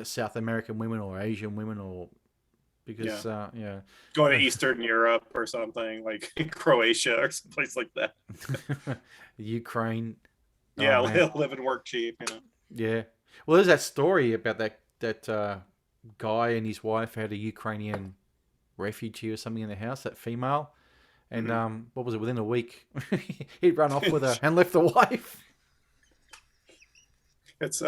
South American women or Asian women, or because go to Eastern Europe or something like Croatia or someplace like that. Ukraine. Yeah, live and work cheap. Yeah. Well, there's that story about that guy and his wife had a Ukrainian refugee or something in the house, that female. And what was it? Within a week, he'd run off with her and left the wife. It's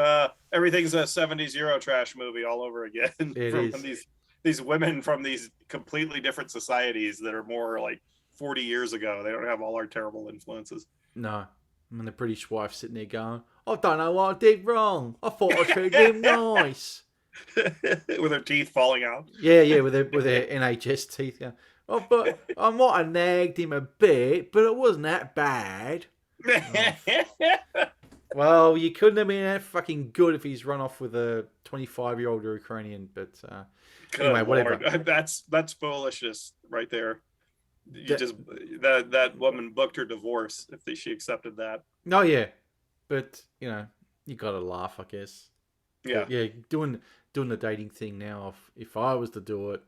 everything's a 70s Eurotrash movie all over again. It from is. these women from these completely different societies that are more like 40 years ago. They don't have all our terrible influences. No. And the British wife sitting there going, I don't know what I did wrong. I thought I treated him nice. With her teeth falling out. Yeah, with their NHS teeth. Yeah. Oh, but I might have nagged him a bit, but it wasn't that bad. Well, you couldn't have been that fucking good if he's run off with a 25-year-old Ukrainian. But anyway, whatever. That's foolishness right there. That woman booked her divorce if she accepted that. No, yeah, but you gotta laugh, I guess. Yeah, but, yeah. Doing the dating thing now. If I was to do it,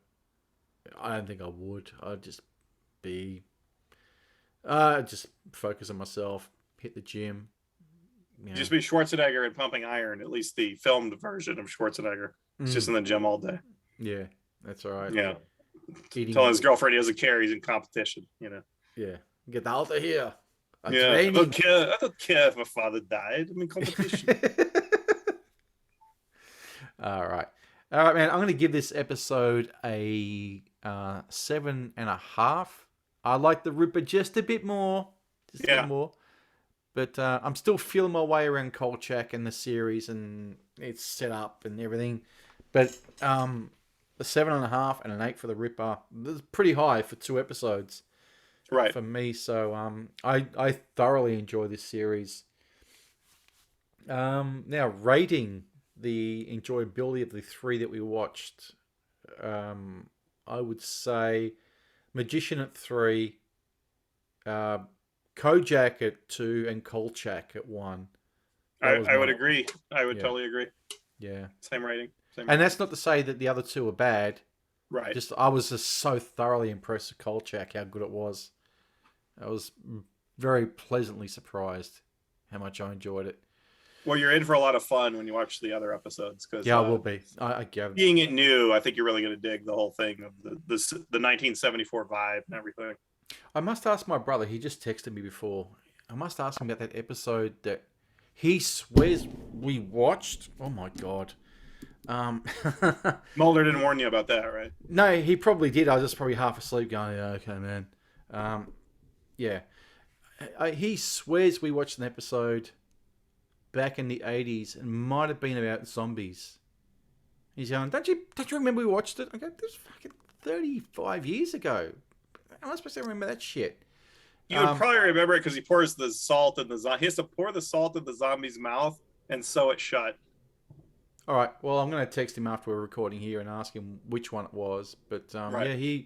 I don't think I would. I'd just be, just focus on myself, hit the gym. Just be Schwarzenegger and pumping iron. At least the filmed version of Schwarzenegger. It's just in the gym all day. Yeah, that's all right. Yeah. Telling his girlfriend he doesn't care, he's in competition, Yeah. Get out of here. I don't care if my father died. I'm in competition. All right, man. I'm going to give this episode a 7.5. I like the Ripper just a bit more. A bit more. But I'm still feeling my way around Kolchak and the series and its setup and everything. But the 7.5 and an 8 for the Ripper. That's pretty high for 2 episodes, right? For me, so I thoroughly enjoy this series. Now rating the enjoyability of the 3 that we watched, I would say Magician at 3, Kojak at 2, and Kolchak at 1. I would agree. I would totally agree. Yeah, same rating. And that's not to say that the other 2 are bad. Right. Just I was just so thoroughly impressed with Kolchak, how good it was. I was very pleasantly surprised how much I enjoyed it. Well, you're in for a lot of fun when you watch the other episodes. I will be. I gather. Being it new, I think you're really going to dig the whole thing of the 1974 vibe and everything. I must ask my brother. He just texted me before. I must ask him about that episode that he swears we watched. Oh my god. Mulder didn't warn you about that, right? No, he probably did. I was just probably half asleep going, yeah, okay, man. Yeah. He swears we watched an episode back in the 80s and might have been about zombies. He's going, don't you remember we watched it? I go, this was fucking 35 years ago. How am I supposed to remember that shit? You would probably remember it because he pours the salt in the zombie. He has to pour the salt in the zombie's mouth and sew it shut. All right. Well, I'm going to text him after we're recording here and ask him which one it was. But right. Yeah,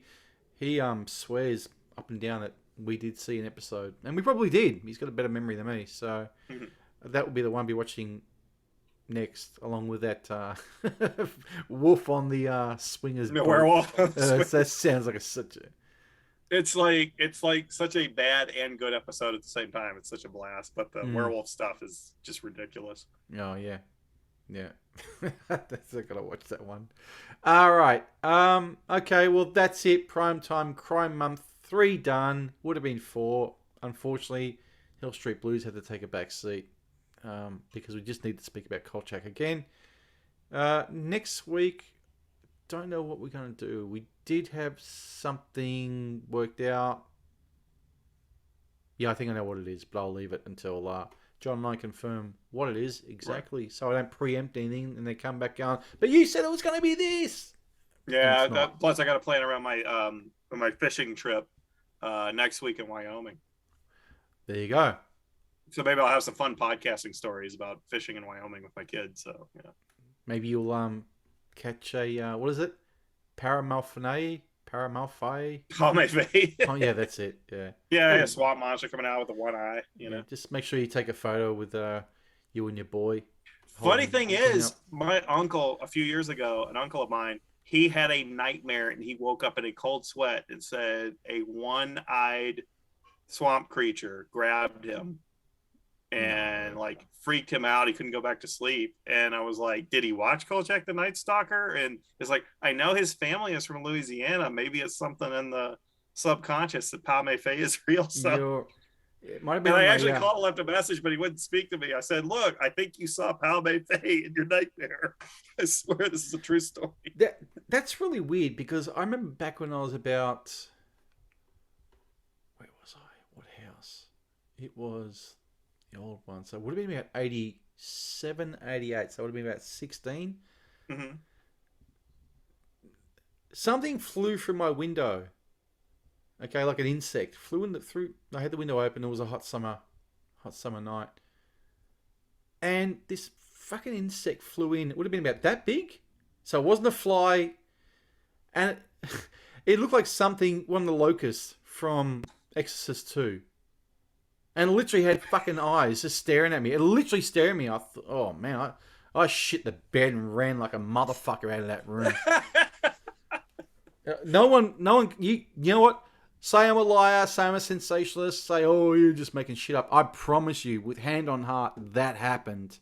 he swears up and down that we did see an episode, and we probably did. He's got a better memory than me, so that would be the one I'll be watching next, along with that wolf on the swingers. The werewolf. That sounds like such a. It's like such a bad and good episode at the same time. It's such a blast, but the werewolf stuff is just ridiculous. Oh yeah. That's not gonna watch that one. All right. Okay. Well, that's it. Primetime Crime Month 3 done. Would have been 4. Unfortunately, Hill Street Blues had to take a back seat because we just need to speak about Kolchak again. Next week, don't know what we're gonna do. We did have something worked out. Yeah, I think I know what it is, but I'll leave it until John and I confirm what it is exactly, so I don't preempt anything and they come back going, but you said it was going to be this. Yeah, plus I got to plan around my fishing trip next week in Wyoming. There you go. So maybe I'll have some fun podcasting stories about fishing in Wyoming with my kids. So yeah, maybe you'll catch a what is it? Paramalphae? Oh yeah, that's it. Yeah, swamp monster coming out with the one eye. You know, just make sure you take a photo with you and your boy. Funny thing is, my uncle a few years ago, an uncle of mine, he had a nightmare and he woke up in a cold sweat and said a one-eyed swamp creature grabbed him and like freaked him out. He couldn't go back to sleep. And I was like, did he watch Kolchak the Night Stalker? And it's like, I know his family is from Louisiana. Maybe it's something in the subconscious that Pame Faye is real. So It might have been And I on my, actually called, left a message, but he wouldn't speak to me. I said, "Look, I think you saw Pao Mei Fei in your nightmare. I swear this is a true story." That's really weird because I remember back when I was about, where was I? What house? It was the old one. So it would have been about 87, 88. So it would have been about 16. Mm-hmm. Something flew through my window. Okay, like an insect flew through. I had the window open. It was a hot summer night, and this fucking insect flew in. It would have been about that big, so it wasn't a fly, and it looked like one of the locusts from Exorcist 2, and it literally had fucking eyes just staring at me. It literally staring at me. I thought, oh man, I shit the bed and ran like a motherfucker out of that room. No one. You know what? Say I'm a liar, say I'm a sensationalist, say, oh, you're just making shit up. I promise you, with hand on heart, that happened.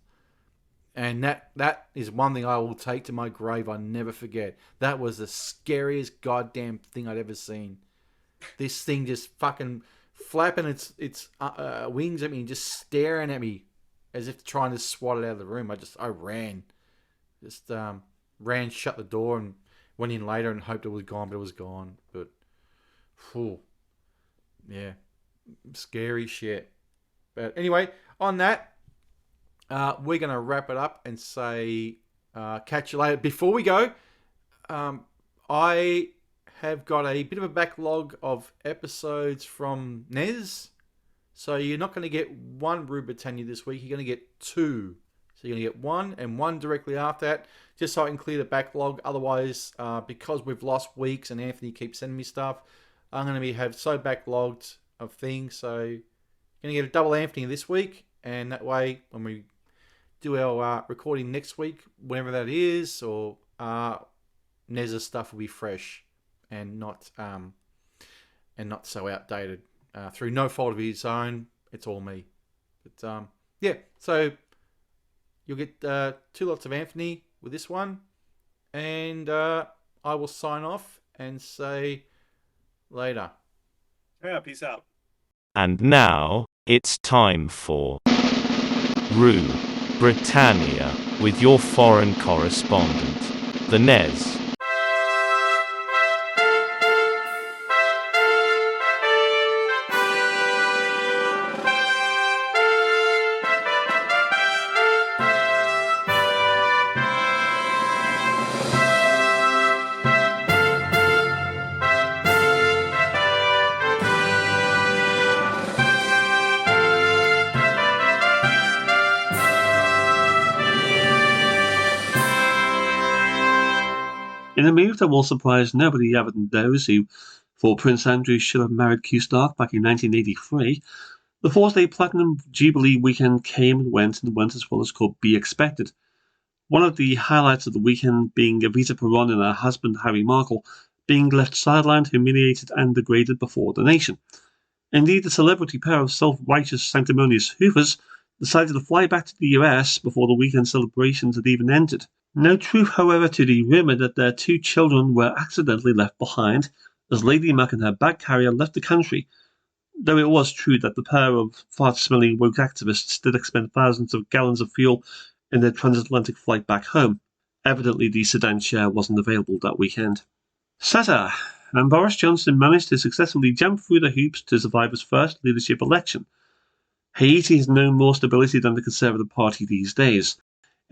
And that is one thing I will take to my grave. I never forget. That was the scariest goddamn thing I'd ever seen. This thing just fucking flapping its wings at me and just staring at me as if trying to swat it out of the room. I ran. Just ran, shut the door, and went in later and hoped it was gone, but it was gone. But whew. Yeah, scary shit. But anyway, on that, we're going to wrap it up and say catch you later. Before we go, I have got a bit of a backlog of episodes from NES. So you're not going to get one Rue Britannia this week. You're going to get two. So you're going to get one and one directly after that, just so I can clear the backlog. Otherwise, because we've lost weeks and Anthony keeps sending me stuff, I'm going to have so backlogged of things. So you're going to get a double Anthony this week. And that way, when we do our recording next week, whenever that is, or NES's stuff will be fresh and not so outdated. Through no fault of his own, it's all me. But yeah, so you'll get 2 lots of Anthony with this one, and I will sign off and say later. Yeah, peace out. And now, it's time for Rue Britannia with your foreign correspondent, the NES. In a move that will surprise nobody other than those who thought Prince Andrew should have married Q-Stark back in 1983, the 4-day Platinum Jubilee weekend came and went as well as could be expected. One of the highlights of the weekend being Evita Peron and her husband Harry Markle being left sidelined, humiliated and degraded before the nation. Indeed, the celebrity pair of self-righteous sanctimonious hoovers decided to fly back to the US before the weekend celebrations had even ended. No truth, however, to the rumour that their 2 children were accidentally left behind, as Lady Mac and her bag carrier left the country, though it was true that the pair of fart-smelling woke activists did expend thousands of gallons of fuel in their transatlantic flight back home. Evidently, the sedan chair wasn't available that weekend. Sata, and Boris Johnson managed to successfully jump through the hoops to survive his first leadership election. Haiti has no more stability than the Conservative Party these days.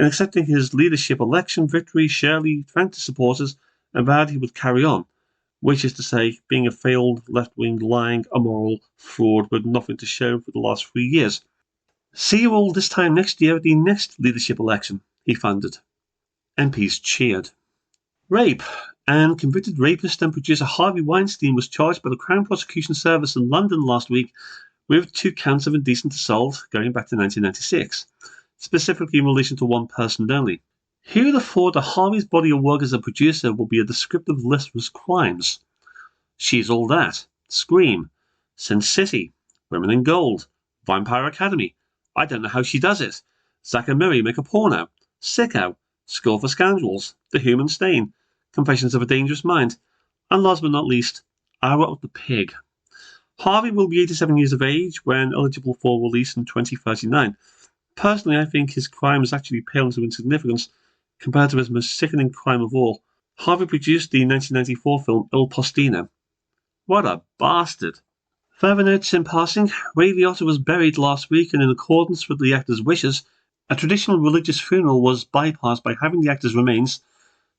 In accepting his leadership election victory, Shirley thanked his supporters and vowed he would carry on, which is to say, being a failed left-wing, lying, immoral fraud with nothing to show for the last 3 years. See you all this time next year at the next leadership election, he thundered. MPs cheered. Rape. And convicted rapist and producer Harvey Weinstein was charged by the Crown Prosecution Service in London last week with 2 counts of indecent assault going back to 1996. Specifically in relation to one person only. Who would have thought that Harvey's body of work as a producer would be a descriptive list of his crimes? She's All That, Scream, Sin City, Women in Gold, Vampire Academy, I Don't Know How She Does It, Zack and Miri Make a Porno, Sicko, Score for Scoundrels, The Human Stain, Confessions of a Dangerous Mind, and last but not least, Hour of the Pig. Harvey will be 87 years of age when eligible for release in 2039. Personally, I think his crime is actually pale into insignificance compared to his most sickening crime of all. Harvey produced the 1994 film Il Postino. What a bastard. Further notes in passing, Ray Liotta was buried last week, and in accordance with the actor's wishes, a traditional religious funeral was bypassed by having the actor's remains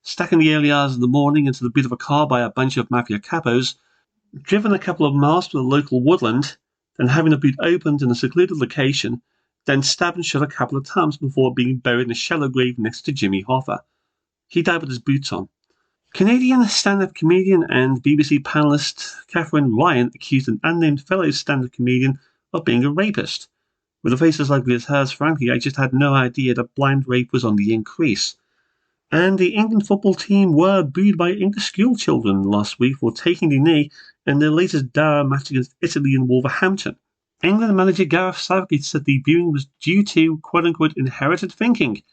stacked in the early hours of the morning into the boot of a car by a bunch of mafia capos, driven a couple of miles to the local woodland, then having the boot opened in a secluded location, then stabbed and shot a couple of times before being buried in a shallow grave next to Jimmy Hoffa. He died with his boots on. Canadian stand-up comedian and BBC panellist Catherine Ryan accused an unnamed fellow stand-up comedian of being a rapist. With a face as ugly as hers, frankly, I just had no idea that blind rape was on the increase. And the England football team were booed by English school children last week for taking the knee in their latest dour match against Italy in Wolverhampton. England manager Gareth Southgate said the booing was due to quote-unquote inherited thinking.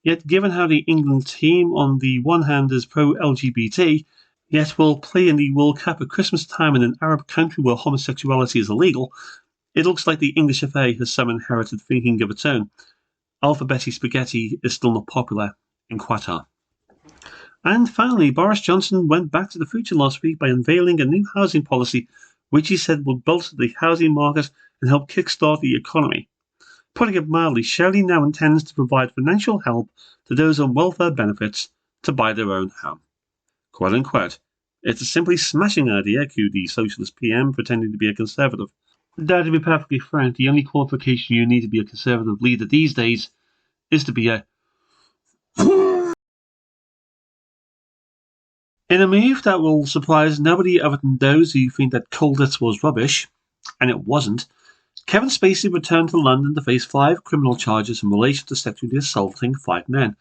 Yet given how the England team on the one hand is pro-LGBT, yet will play in the World Cup at Christmas time in an Arab country where homosexuality is illegal, it looks like the English FA has some inherited thinking of its own. Alphabetti spaghetti is still not popular in Qatar. And finally, Boris Johnson went back to the future last week by unveiling a new housing policy which he said would bolster the housing market and help kickstart the economy. Putting it mildly, Shirley now intends to provide financial help to those on welfare benefits to buy their own home. Quote unquote. It's a simply smashing idea, cooed the socialist PM pretending to be a conservative. Though, to be perfectly frank, the only qualification you need to be a conservative leader these days is to be a In a move that will surprise nobody other than those who think that Colditz was rubbish, and it wasn't, Kevin Spacey returned to London to face 5 criminal charges in relation to sexually assaulting 5 men.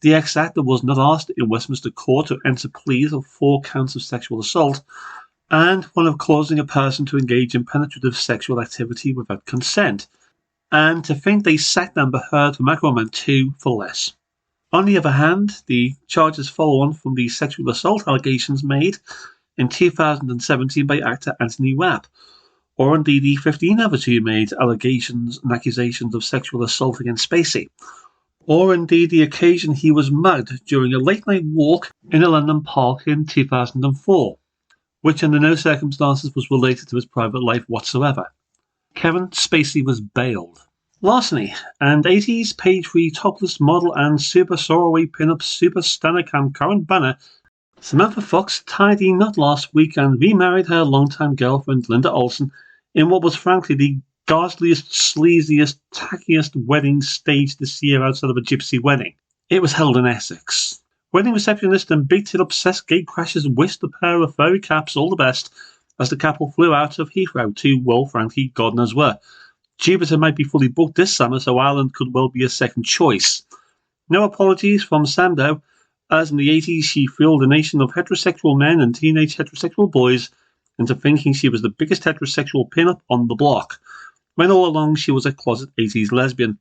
The ex-actor was not asked in Westminster Court to enter pleas of 4 counts of sexual assault and one of causing a person to engage in penetrative sexual activity without consent, and to think they sacked Amber Heard from Aquaman 2 for less. On the other hand, the charges follow on from the sexual assault allegations made in 2017 by actor Anthony Rapp, or indeed the 15 others who made allegations and accusations of sexual assault against Spacey, or indeed the occasion he was mugged during a late-night walk in a London park in 2004, which under no circumstances was related to his private life whatsoever. Kevin Spacey was bailed. Larceny, and 80s page-free topless model and super soaraway pin-up super stunner current banner Samantha Fox tied the knot last week and remarried her longtime girlfriend Linda Olsen in what was frankly the ghastliest, sleaziest, tackiest wedding staged this year outside of a gypsy wedding. It was held in Essex. Wedding receptionist and big-tit obsessed gate crashers wished the pair of furry caps all the best as the couple flew out of Heathrow to, well, frankly, God knows where. Jupiter might be fully booked this summer, so Ireland could well be a second choice. No apologies from Samdo, as in the 80s she fooled a nation of heterosexual men and teenage heterosexual boys into thinking she was the biggest heterosexual pin-up on the block, when all along she was a closet 80s lesbian,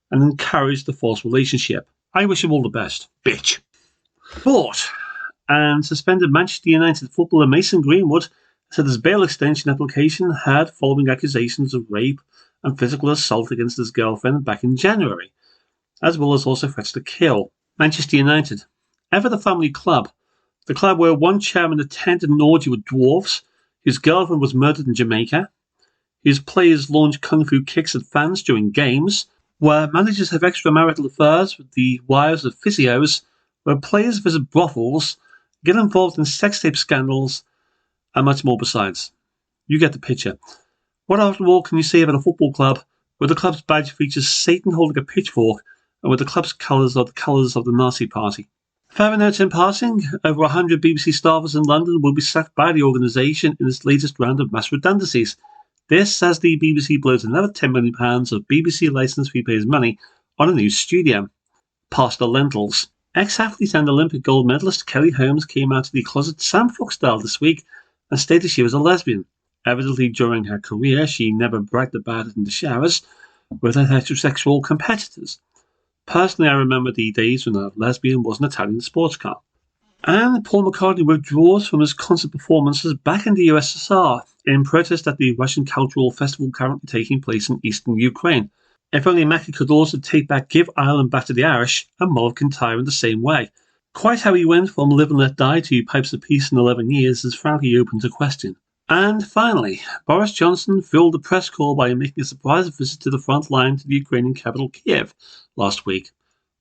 and encouraged the false relationship. I wish her all the best, bitch. Sport. And suspended Manchester United footballer Mason Greenwood said his bail extension application had following accusations of rape and physical assault against his girlfriend back in January, as well as also threats to kill. Manchester United. Ever the family club, the club where one chairman attended an orgy with dwarves, whose girlfriend was murdered in Jamaica, whose players launched kung fu kicks at fans during games, where managers have extramarital affairs with the wives of physios, where players visit brothels, get involved in sex tape scandals, and much more besides. You get the picture. What after all can you say about a football club where the club's badge features Satan holding a pitchfork and where the club's colours are the colours of the Nazi Party? Further notes in passing, over 100 BBC staffers in London will be sacked by the organisation in its latest round of mass redundancies. This as the BBC blows another £10 million of BBC licence fee pays money on a new studio. Pasta lentils. Ex-athlete and Olympic gold medalist Kelly Holmes came out of the closet Sam Fox style this week and stated she was a lesbian. Evidently, during her career, she never bragged about it in the showers with her heterosexual competitors. Personally, I remember the days when a lesbian was an Italian sports car. And Paul McCartney withdraws from his concert performances back in the USSR in protest at the Russian Cultural Festival currently taking place in eastern Ukraine. If only Mackie could also take back Give Ireland Back to the Irish and Mull of Kintyre in the same way. Quite how he went from Live and Let Die to Pipes of Peace in 11 years is frankly open to question. And finally, Boris Johnson filled the press call by making a surprise visit to the front line to the Ukrainian capital Kiev last week.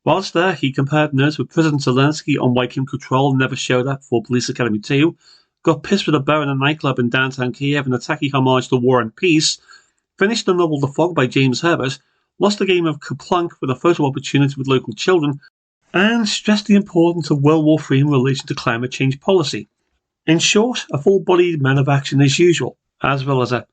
Whilst there, he compared notes with President Zelensky on why Kim Cattrall never showed up for Police Academy 2, got pissed with a bear in a nightclub in downtown Kiev in a tacky homage to War and Peace, finished the novel The Fog by James Herbert, lost the game of Kaplunk with a photo opportunity with local children, and stressed the importance of World War III in relation to climate change policy. In short, a full-bodied man of action as usual, as well as a